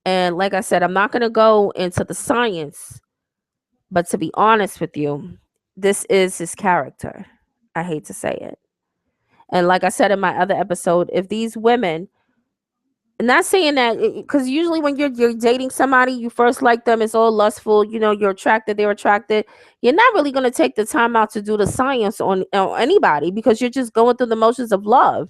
And like I said, I'm not going to go into the science, but to be honest with you, this is his character. I hate to say it. And like I said in my other episode, if these women, not saying that, because usually when you're dating somebody, you first like them, it's all lustful, you know, you're attracted, they're attracted. You're not really going to take the time out to do the science on anybody, because you're just going through the motions of love.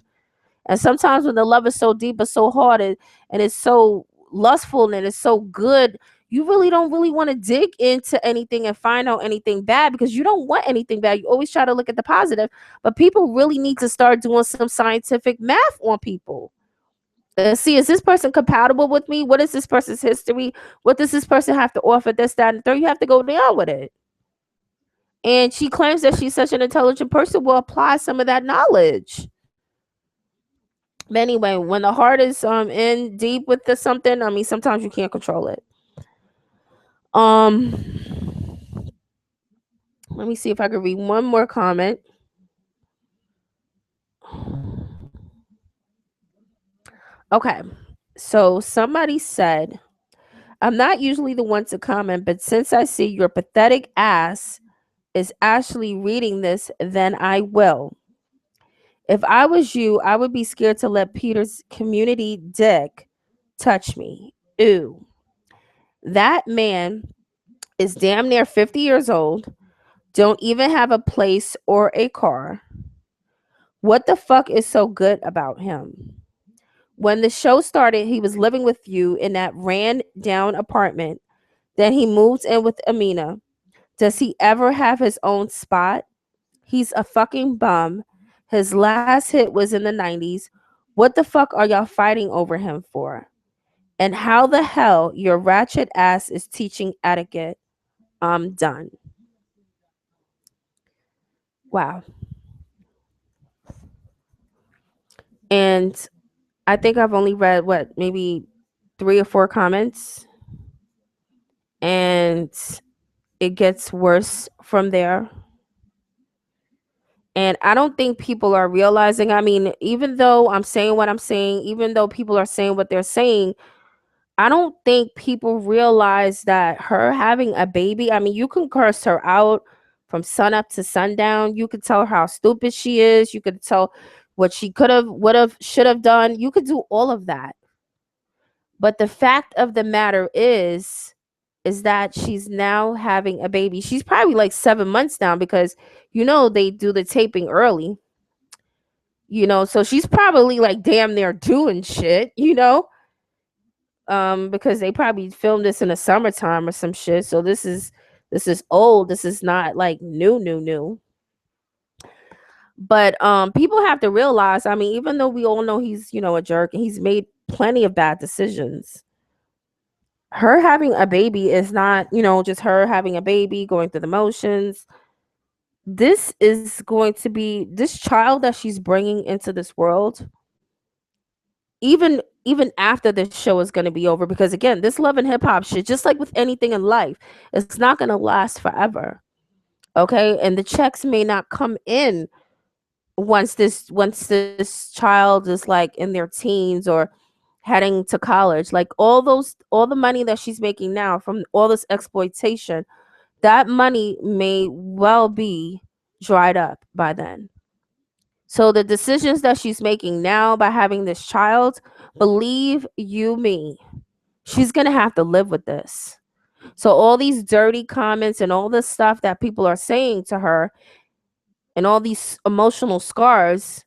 And sometimes when the love is so deep and so hard, and it's so lustful and it's so good, you really don't really want to dig into anything and find out anything bad, because you don't want anything bad. You always try to look at the positive. But people really need to start doing some scientific math on people. See, is this person compatible with me? What is this person's history? What does this person have to offer? This, that, and the third. You have to go down with it. And she claims that she's such an intelligent person. Will apply some of that knowledge. But anyway, when the heart is in deep with the something, I mean, sometimes you can't control it. Um, let me see if I can read one more comment. Okay, so somebody said, I'm not usually the one to comment, but since I see your pathetic ass is actually reading this, then I will. If I was you, I would be scared to let Peter's community dick touch me. Ooh. That man is damn near 50 years old, don't even have a place or a car. What the fuck is so good about him? When the show started, he was living with you in that ran down apartment. Then he moved in with Amina. Does he ever have his own spot? He's a fucking bum. His last hit was in the 90s. What the fuck are y'all fighting over him for? And how the hell your ratchet ass is teaching etiquette? I'm done. Wow. And I think I've only read what, maybe 3 or 4 comments, and it gets worse from there. And I don't think people are realizing. I mean, even though I'm saying what I'm saying, even though people are saying what they're saying, I don't think people realize that her having a baby, I mean, you can curse her out from sun up to sundown. You could tell her how stupid she is. You could tell what she could have, would have, should have done. You could do all of that. But the fact of the matter is that she's now having a baby. She's probably like 7 months now, because they do the taping early. So she's probably like damn near doing shit, because they probably filmed this in the summertime or some shit. So this is old. This is not like new. But people have to realize, I mean, even though we all know he's, a jerk and he's made plenty of bad decisions, her having a baby is not, just her having a baby, going through the motions. This is going to be this child that she's bringing into this world, even after this show is going to be over, because again, this love and hip hop shit, just like with anything in life, it's not going to last forever. Okay, and the checks may not come in once this child is like in their teens or heading to college. Like all the money that she's making now from all this exploitation, that money may well be dried up by then. So the decisions that she's making now by having this child, believe you me, she's going to have to live with this. So all these dirty comments and all this stuff that people are saying to her and all these emotional scars,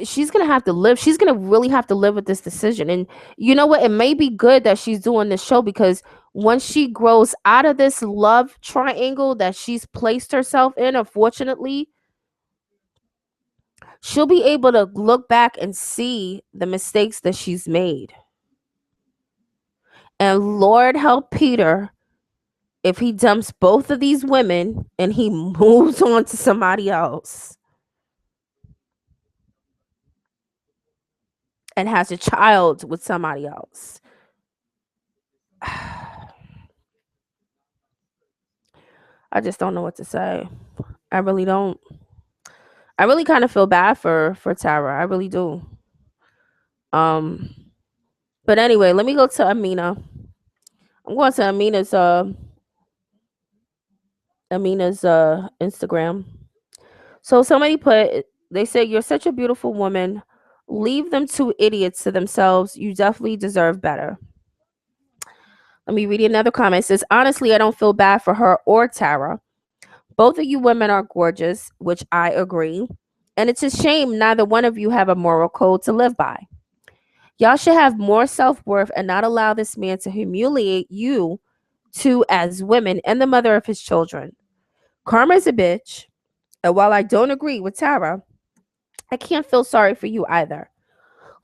she's going to have to live. She's going to really have to live with this decision. And you know what? It may be good that she's doing this show, because once she grows out of this love triangle that she's placed herself in, unfortunately, she'll be able to look back and see the mistakes that she's made. And Lord help Peter if he dumps both of these women and he moves on to somebody else and has a child with somebody else. I just don't know what to say. I really don't. I really kind of feel bad for Tara. I really do. Um but anyway, let me go to Amina. I'm going to Amina's Instagram. So somebody put, they said, "You're such a beautiful woman. Leave them two idiots to themselves. You definitely deserve better." Let me read another comment. It says, "Honestly, I don't feel bad for her or Tara. Both of you women are gorgeous," which I agree. "And it's a shame neither one of you have a moral code to live by. Y'all should have more self-worth and not allow this man to humiliate you two as women and the mother of his children. Karma's a bitch. And while I don't agree with Tara, I can't feel sorry for you either.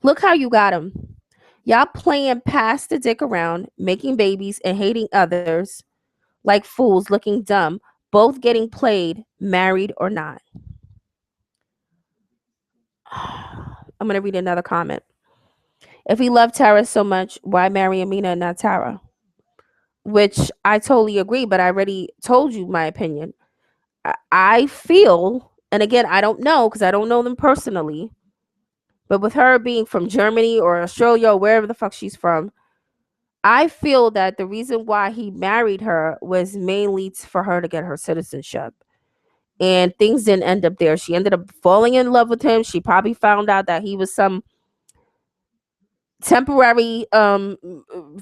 Look how you got him. Y'all playing past the dick around, making babies and hating others like fools, looking dumb, both getting played, married or not." I'm going to read another comment. "If he loved Tara so much, why marry Amina and not Tara?" Which I totally agree, but I already told you my opinion. I feel, and again, I don't know because I don't know them personally, but with her being from Germany or Australia or wherever the fuck she's from, I feel that the reason why he married her was mainly for her to get her citizenship. And things didn't end up there. She ended up falling in love with him. She probably found out that he was some temporary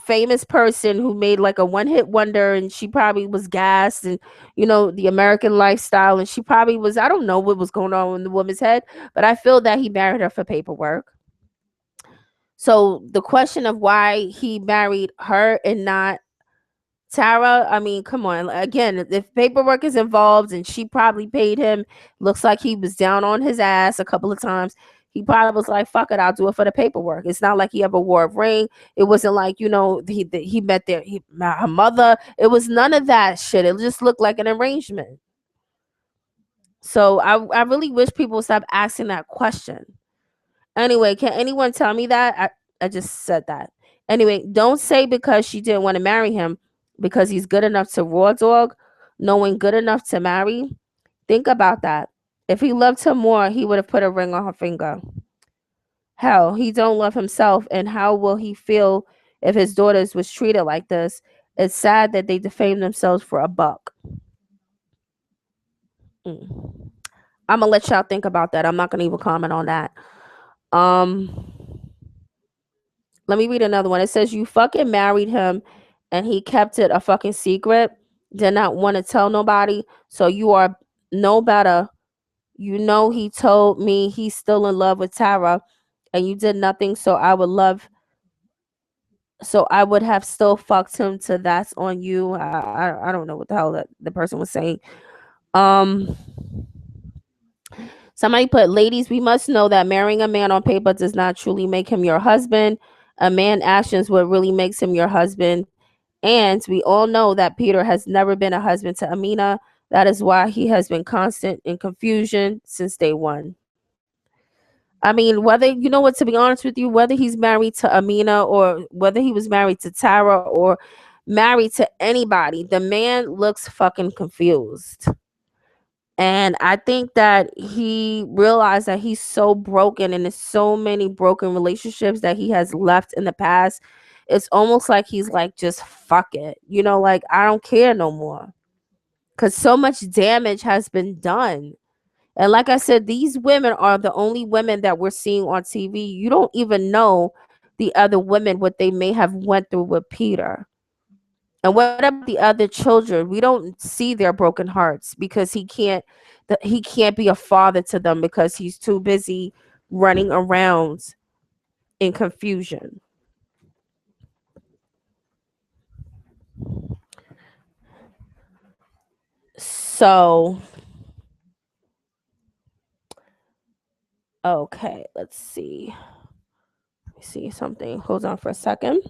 famous person who made like a one-hit wonder, and she probably was gassed, and the American lifestyle, and she probably was, I don't know what was going on in the woman's head, but I feel that he married her for paperwork. So the question of why he married her and not Tara, I mean, come on. Again, if paperwork is involved and she probably paid him, looks like he was down on his ass a couple of times. He probably was like, "Fuck it, I'll do it for the paperwork." It's not like he ever wore a ring. It wasn't like, he met her mother. It was none of that shit. It just looked like an arrangement. So I really wish people would stop asking that question. Anyway, can anyone tell me that? I just said that. Anyway, don't say because she didn't want to marry him because he's good enough to raw dog, knowing good enough to marry. Think about that. If he loved her more, he would have put a ring on her finger. Hell, he don't love himself, and how will he feel if his daughters was treated like this? It's sad that they defame themselves for a buck. Mm. I'm gonna let y'all think about that. I'm not gonna even comment on that. Um, Let me read another one. It says you fucking married him, and he kept it a fucking secret. Did not want to tell nobody. So you are no better. He told me he's still in love with Tara, and you did nothing. So I would have still fucked him to that's on you. I don't know what the hell that the person was saying. Um Somebody put, ladies, we must know that marrying a man on paper does not truly make him your husband. A man actions what really makes him your husband. And we all know that Peter has never been a husband to Amina. That is why he has been constant in confusion since day one. I mean, whether, to be honest with you, whether he's married to Amina or whether he was married to Tara or married to anybody, the man looks fucking confused. And I think that he realized that he's so broken and there's so many broken relationships that he has left in the past. It's almost like he's like, just fuck it. Like, I don't care no more. Because so much damage has been done. And like I said, these women are the only women that we're seeing on TV. You don't even know the other women, what they may have went through with Peter. And what about the other children? We don't see their broken hearts because he can't be a father to them because he's too busy running around in confusion. So, okay, let's see. Let me see something. Hold on for a second.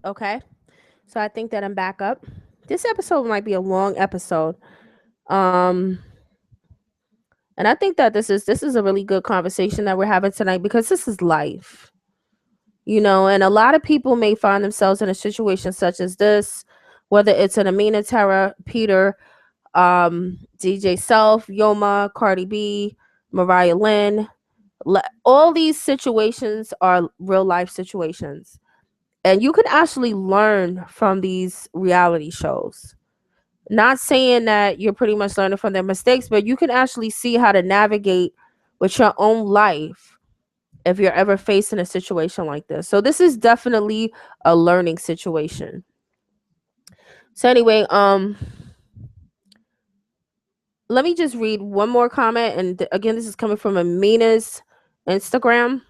Okay. So I think that I'm back up. This episode might be a long episode. Um and I think that this is a really good conversation that we're having tonight because this is life. And a lot of people may find themselves in a situation such as this, whether it's an Amina, Tara, Peter, DJ Self, Yoma, Cardi B, Mariah Lynn. All these situations are real life situations. And you can actually learn from these reality shows. Not saying that you're pretty much learning from their mistakes, but you can actually see how to navigate with your own life if you're ever facing a situation like this. So this is definitely a learning situation. So anyway, let me just read one more comment, and again, this is coming from Amina's Instagram.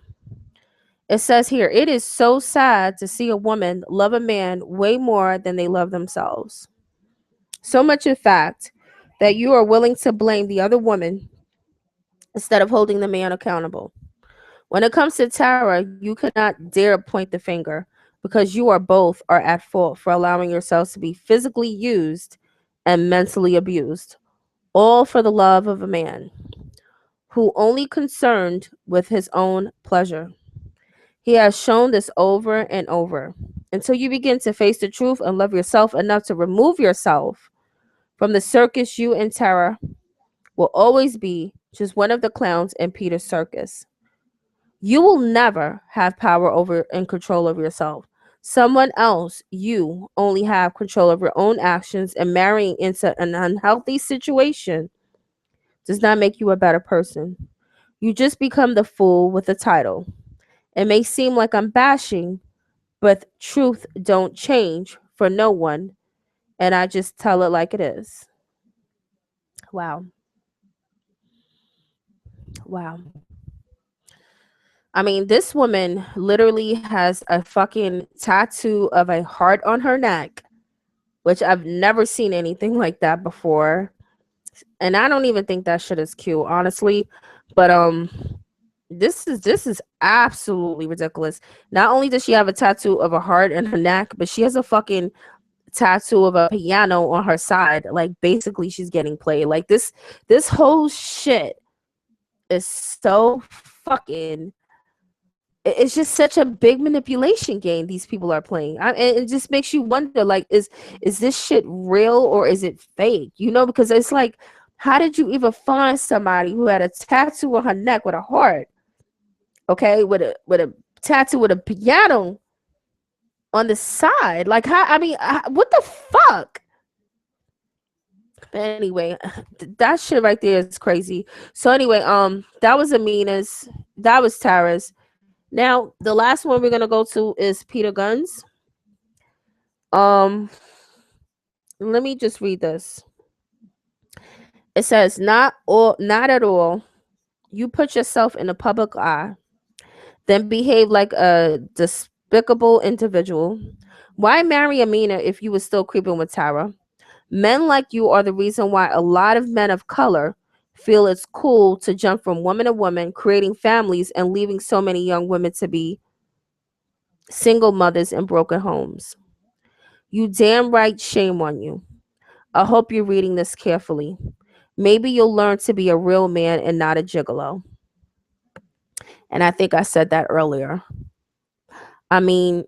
It says here, it is so sad to see a woman love a man way more than they love themselves. So much in fact that you are willing to blame the other woman instead of holding the man accountable. When it comes to Tara, you cannot dare point the finger because you are both are at fault for allowing yourselves to be physically used and mentally abused, all for the love of a man who only concerned with his own pleasure. He has shown this over and over. Until you begin to face the truth and love yourself enough to remove yourself from the circus, you and Tara will always be just one of the clowns in Peter's circus. You will never have power over and control over yourself. Someone else, you only have control of your own actions, and marrying into an unhealthy situation does not make you a better person. You just become the fool with the title. It may seem like I'm bashing, but truth don't change for no one, and I just tell it like it is. Wow. Wow. I mean, this woman literally has a fucking tattoo of a heart on her neck, which I've never seen anything like that before. And I don't even think that shit is cute, honestly. But this is absolutely ridiculous. Not only does she have a tattoo of a heart in her neck, but she has a fucking tattoo of a piano on her side. Like basically she's getting played. Like this whole shit is so fucking it's just such a big manipulation game these people are playing. And it just makes you wonder, like, is this shit real or is it fake? You know, because it's like, how did you even find somebody who had a tattoo on her neck with a heart, okay, with a tattoo with a piano on the side? Like, how? I mean, what the fuck? But anyway, that shit right there is crazy. So anyway, that was Amina's. That was Tara's. Now, the last one we're gonna go to is Peter Gunn's. Um, let me just read this. It says, not at all. You put yourself in the public eye, then behave like a despicable individual. Why marry Amina if you were still creeping with Tara? Men like you are the reason why a lot of men of color feel it's cool to jump from woman to woman, creating families and leaving so many young women to be single mothers in broken homes. You damn right, shame on you. I hope you're reading this carefully. Maybe you'll learn to be a real man and not a gigolo. And I think I said that earlier. I mean,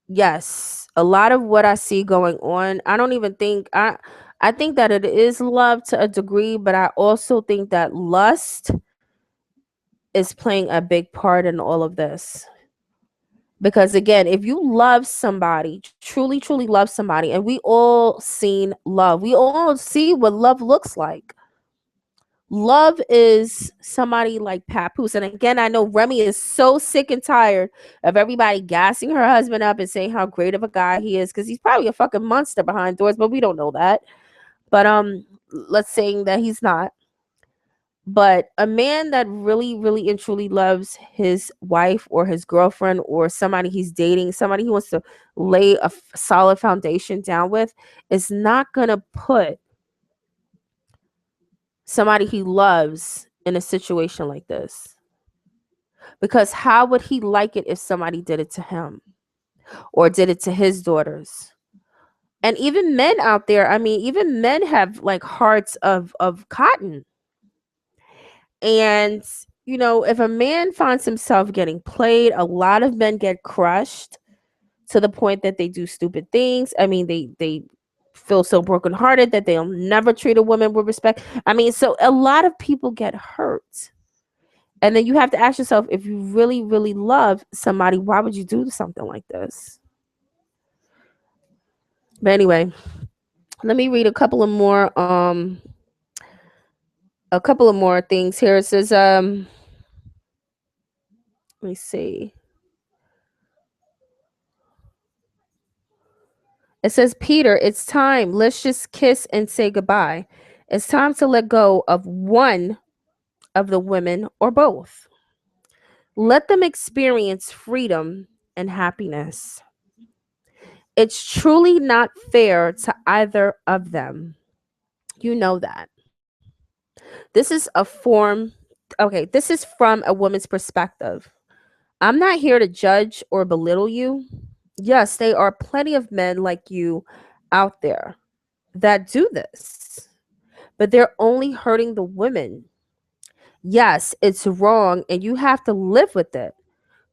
yes, a lot of what I see going on, I don't even think I think that it is love to a degree, but I also think that lust is playing a big part in all of this. Because again, if you love somebody, truly, truly love somebody, and we all seen love, we all see what love looks like. Love is somebody like Papoose. And again, I know Remy is so sick and tired of everybody gassing her husband up and saying how great of a guy he is, because he's probably a fucking monster behind doors, but we don't know that. But let's say that he's not. But a man that really, really and truly loves his wife or his girlfriend or somebody he's dating, somebody he wants to lay a solid foundation down with, is not going to put somebody he loves in a situation like this. Because how would he like it if somebody did it to him or did it to his daughters? And even men out there, I mean, even men have like hearts of cotton. And you know, if a man finds himself getting played, a lot of men get crushed to the point that they do stupid things. I mean, they feel so brokenhearted that they'll never treat a woman with respect. I mean, so a lot of people get hurt. And then you have to ask yourself, if you really, really love somebody, why would you do something like this? But anyway, let me read a couple of more things here. It says, let me see. It says, Peter, it's time. Let's just kiss and say goodbye. It's time to let go of one of the women or both. Let them experience freedom and happiness. It's truly not fair to either of them. You know that. This is a form, okay, this is from a woman's perspective. I'm not here to judge or belittle you. Yes, there are plenty of men like you out there that do this, but they're only hurting the women. Yes, it's wrong and you have to live with it.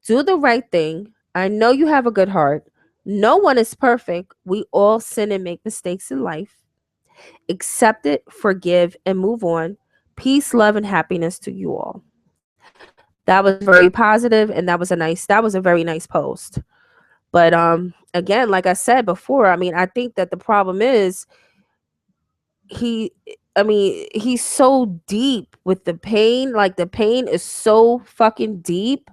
Do the right thing. I know you have a good heart. No one is perfect. We all sin and make mistakes in life. Accept it, forgive, and move on. Peace, love, and happiness to you all. That was very positive, and that was a very nice post. But again, like I said before, I mean, I think that the problem is he he's so deep with the pain. Like the pain is so fucking deep.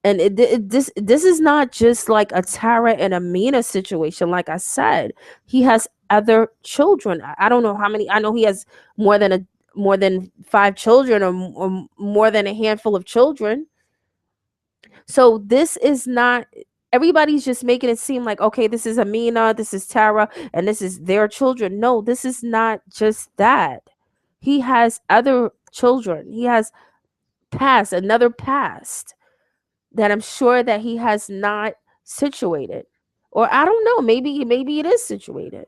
And this is not just like a Tara and Amina situation. Like I said, he has other children. I don't know how many. I know he has more than a more than 5 children, or more than a handful of children. So this is not, everybody's just making it seem like, okay, this is Amina, this is Tara, and this is their children. No, this is not just that. He has other children. He has another past that I'm sure that he has not situated. Or I don't know, maybe it is situated.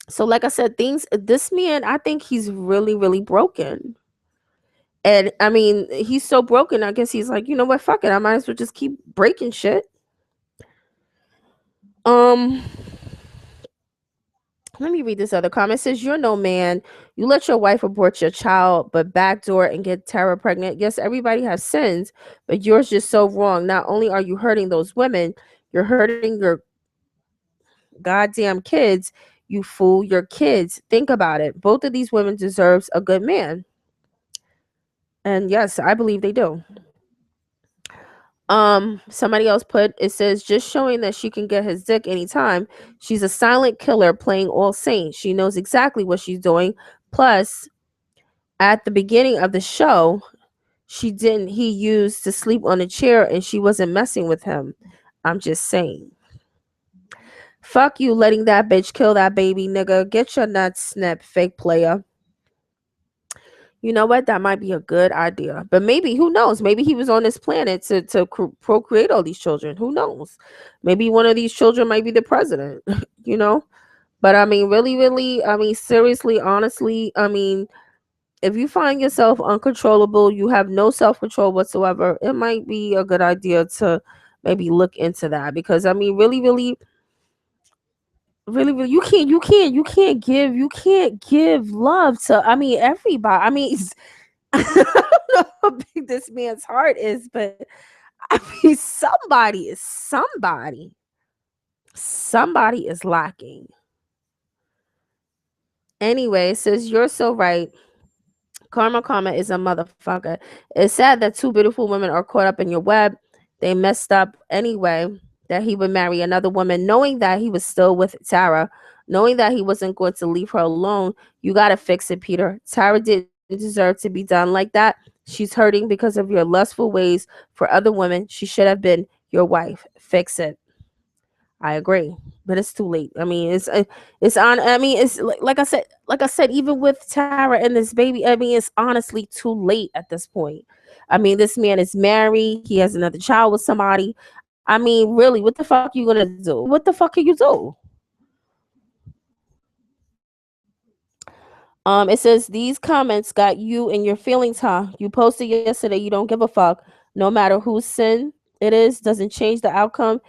So like I said, things, this man, I think he's really, really broken. And I mean, he's so broken, I guess he's like, you know what, fuck it. I might as well just keep breaking shit. Um, Let me read this other comment. It says, "You're no man. You let your wife abort your child, but backdoor and get Tara pregnant. Yes, everybody has sins, but yours just so wrong. Not only are you hurting those women, you're hurting your goddamn kids. You fool, your kids. Think about it. Both of these women deserves a good man, and yes, I believe they do." Somebody else put, it says, "Just showing that she can get his dick anytime. She's a silent killer playing all saints. She knows exactly what she's doing. Plus, at the beginning of the show, he used to sleep on a chair and she wasn't messing with him. I'm just saying. Fuck you letting that bitch kill that baby, nigga. Get your nuts snipped, fake player." You know what? That might be a good idea. But maybe, who knows? Maybe he was on this planet to procreate all these children. Who knows? Maybe one of these children might be the president, you know? But I mean, really, really, I mean, seriously, honestly, I mean, if you find yourself uncontrollable, you have no self control whatsoever, it might be a good idea to maybe look into that. Because I mean, really, really, really, really, you can't give love to, I mean, everybody. I mean, I don't know how big this man's heart is, but I mean, somebody is lacking. Anyway, it says, "You're so right. Karma is a motherfucker. It's sad that two beautiful women are caught up in your web. They messed up anyway that he would marry another woman, knowing that he was still with Tara, knowing that he wasn't going to leave her alone. You got to fix it, Peter. Tara didn't deserve to be done like that. She's hurting because of your lustful ways for other women. She should have been your wife. Fix it." I agree, but it's too late. I mean, it's on. I mean, it's like I said, even with Tara and this baby, I mean, it's honestly too late at this point. I mean, this man is married. He has another child with somebody. I mean, really, what the fuck you gonna do? What the fuck can you do? It says, "These comments got you in your feelings, huh? You posted yesterday. You don't give a fuck. No matter whose sin it is, doesn't change the outcome,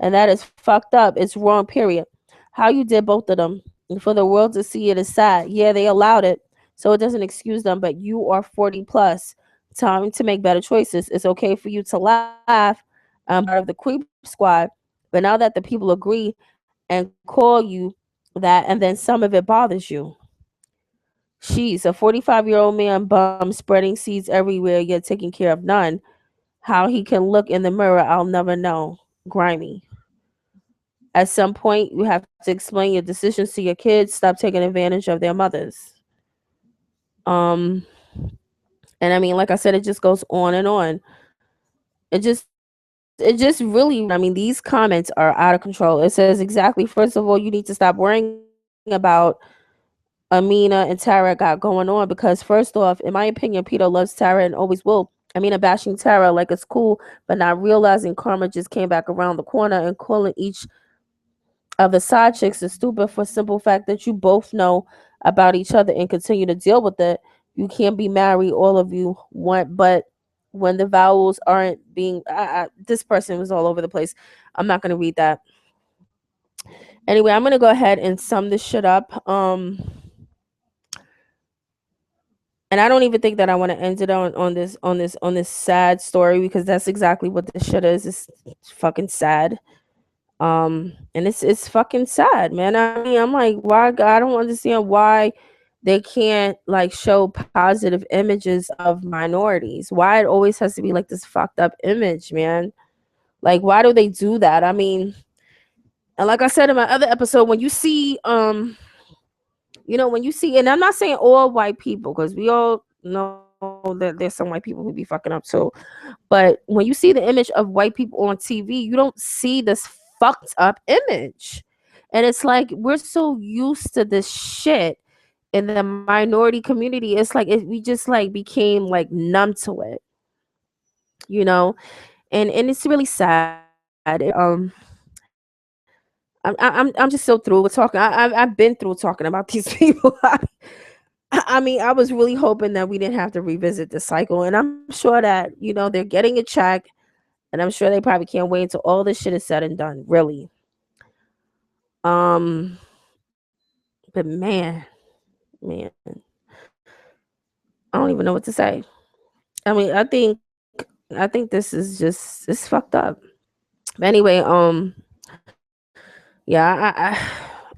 and that is fucked up. It's wrong. Period. How you did both of them, and for the world to see it is sad. Yeah, they allowed it, so it doesn't excuse them. But you are 40 plus. Time to make better choices. It's okay for you to laugh. I'm part of the creep squad, but now that the people agree and call you that, and then some of it bothers you." She's a 45-year-old man bum spreading seeds everywhere, yet taking care of none. How he can look in the mirror, I'll never know. Grimy. At some point, you have to explain your decisions to your kids. Stop taking advantage of their mothers. Um, and I mean, like I said, it just goes on and on. It just really, I mean, these comments are out of control. It says exactly. First of all, you need to stop worrying about Amina and Tara got going on, because first off, in my opinion, Peter loves Tara and always will. Amina bashing Tara like it's cool, but not realizing karma just came back around the corner, and calling each of the side chicks is stupid for simple fact that you both know about each other and continue to deal with it. You can't be married, all of you want, but when the vowels aren't being, this person was all over the place. I'm not gonna read that. Anyway, I'm gonna go ahead and sum this shit up. And I don't even think that I want to end it on this sad story, because that's exactly what this shit is. It's fucking sad. And it's fucking sad, man. I mean, I'm like, why? I don't understand why they can't like show positive images of minorities. Why it always has to be like this fucked up image, man. Like, why do they do that? I mean, And like I said in my other episode, when you see when you see, and I'm not saying all white people, because we all know that there's some white people who be fucking up too. But when you see the image of white people on TV, you don't see this fucked up image. And it's like we're so used to this shit in the minority community. It's like we just like became like numb to it, you know? And it's really sad. I'm just so through with talking. I've been through talking about these people. I mean, I was really hoping that we didn't have to revisit the cycle, and I'm sure that they're getting a check, and I'm sure they probably can't wait until all this shit is said and done. Really, um, but man, I don't even know what to say. I mean, I think this is just it's fucked up. But anyway, yeah,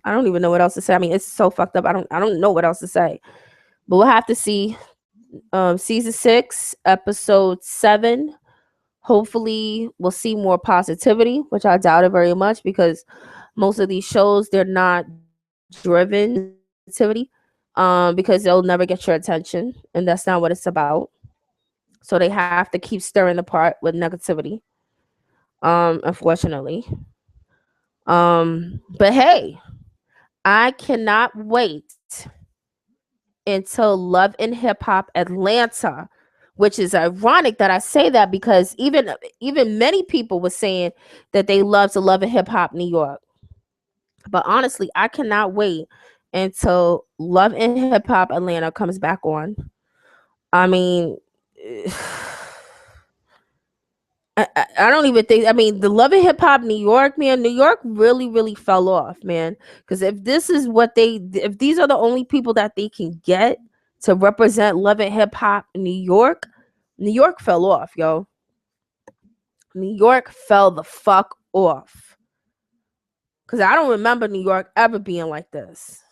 I don't even know what else to say. I mean, it's so fucked up. I don't know what else to say. But we'll have to see. Season 6, episode 7. Hopefully, we'll see more positivity, which I doubt it very much because most of these shows they're not driven positivity, because they'll never get your attention, and that's not what it's about. So they have to keep stirring the pot with negativity. Unfortunately. But hey, I cannot wait until Love and Hip Hop Atlanta, which is ironic that I say that because even many people were saying that they love to Love and Hip Hop New York. But honestly, I cannot wait until Love and Hip Hop Atlanta comes back on. I mean, I don't even think. I mean, the Love and Hip Hop New York, man, New York really, really fell off, man. Because if these are the only people that they can get to represent Love and Hip Hop New York fell off, yo. New York fell the fuck off. Because I don't remember New York ever being like this.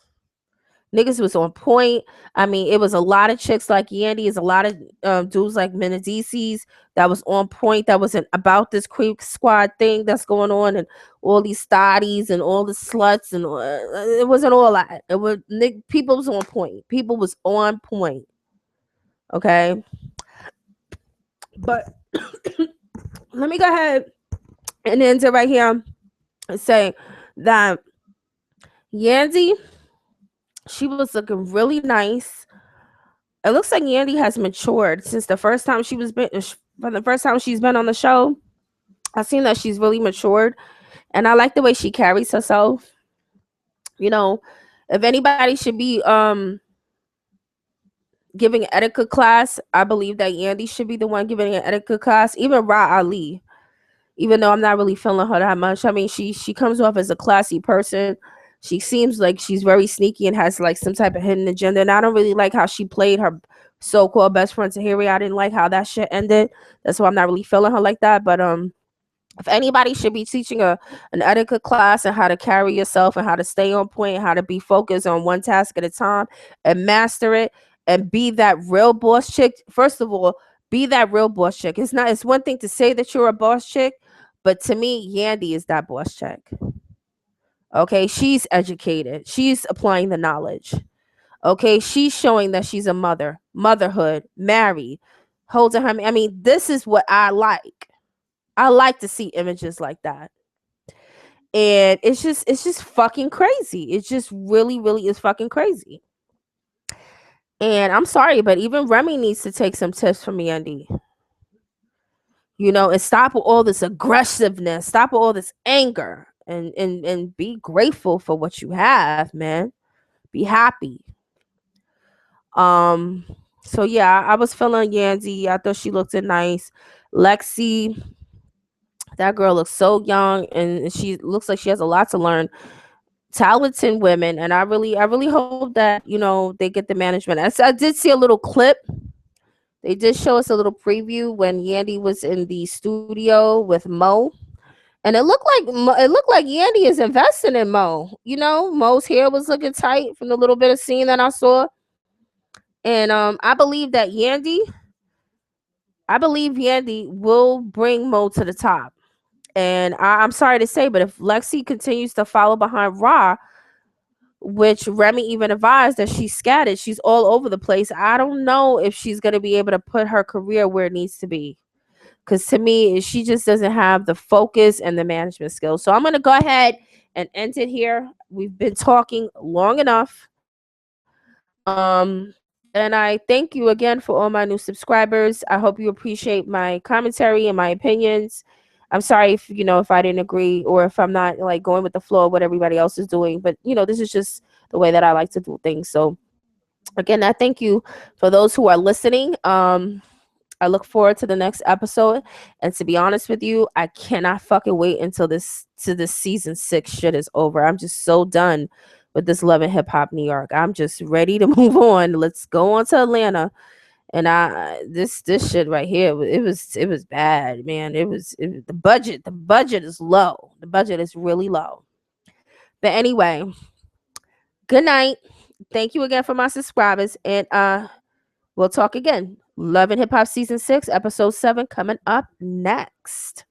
Niggas was on point. I mean, it was a lot of chicks like Yandy, is a lot of dudes like Menadices that was on point. That wasn't about this creep squad thing that's going on, and all these thotties and all the sluts, and it wasn't all that. It was people was on point. People was on point. Okay, but let me go ahead and end it right here and say that Yandy, she was looking really nice. It looks like Yandy has matured since the first time from the first time she's been on the show. I've seen that she's really matured, and I like the way she carries herself. You know, if anybody should be giving etiquette class, I believe that Yandy should be the one giving an etiquette class. Even Ra Ali, even though I'm not really feeling her that much. I mean, she comes off as a classy person. She seems like she's very sneaky and has like some type of hidden agenda. And I don't really like how she played her so-called best friend Tahiri. I didn't like how that shit ended. That's why I'm not really feeling her like that. But if anybody should be teaching an etiquette class and how to carry yourself and how to stay on point, how to be focused on one task at a time and master it and be that real boss chick. First of all, be that real boss chick. It's one thing to say that you're a boss chick, but to me, Yandy is that boss chick. Okay, she's educated. She's applying the knowledge. Okay, she's showing that she's a motherhood, married, holding her. I mean, this is what I like. I like to see images like that. And it's just fucking crazy. It just really, really is fucking crazy. And I'm sorry, but even Remy needs to take some tips from Yandy. And stop with all this aggressiveness, stop with all this anger, and be grateful for what you have, man. Be happy. Um, so yeah, I was feeling Yandy. I thought she looked nice. Lexi, that girl looks so young, and she looks like she has a lot to learn. Talented women, and I really hope that they get the management. I did see a little clip. They did show us a little preview when Yandy was in the studio with Mo, and it looked like Yandy is investing in Mo. Mo's hair was looking tight from the little bit of scene that I saw, and I believe Yandy will bring Mo to the top. And I'm sorry to say, but if Lexi continues to follow behind Ra, which Remy even advised that she's scattered, she's all over the place. I don't know if she's going to be able to put her career where it needs to be. Because to me, she just doesn't have the focus and the management skills. So I'm going to go ahead and end it here. We've been talking long enough. And I thank you again for all my new subscribers. I hope you appreciate my commentary and my opinions. I'm sorry if if I didn't agree or if I'm not like going with the flow of what everybody else is doing, but this is just the way that I like to do things. So again, I thank you for those who are listening. I look forward to the next episode. And to be honest with you, I cannot fucking wait until this season 6 shit is over. I'm just so done with this Love and Hip Hop New York. I'm just ready to move on. Let's go on to Atlanta. And this shit right here, it was bad, man. The budget is low. The budget is really low. But anyway, good night. Thank you again for my subscribers, and we'll talk again. Love and Hip Hop Season 6, Episode 7 coming up next.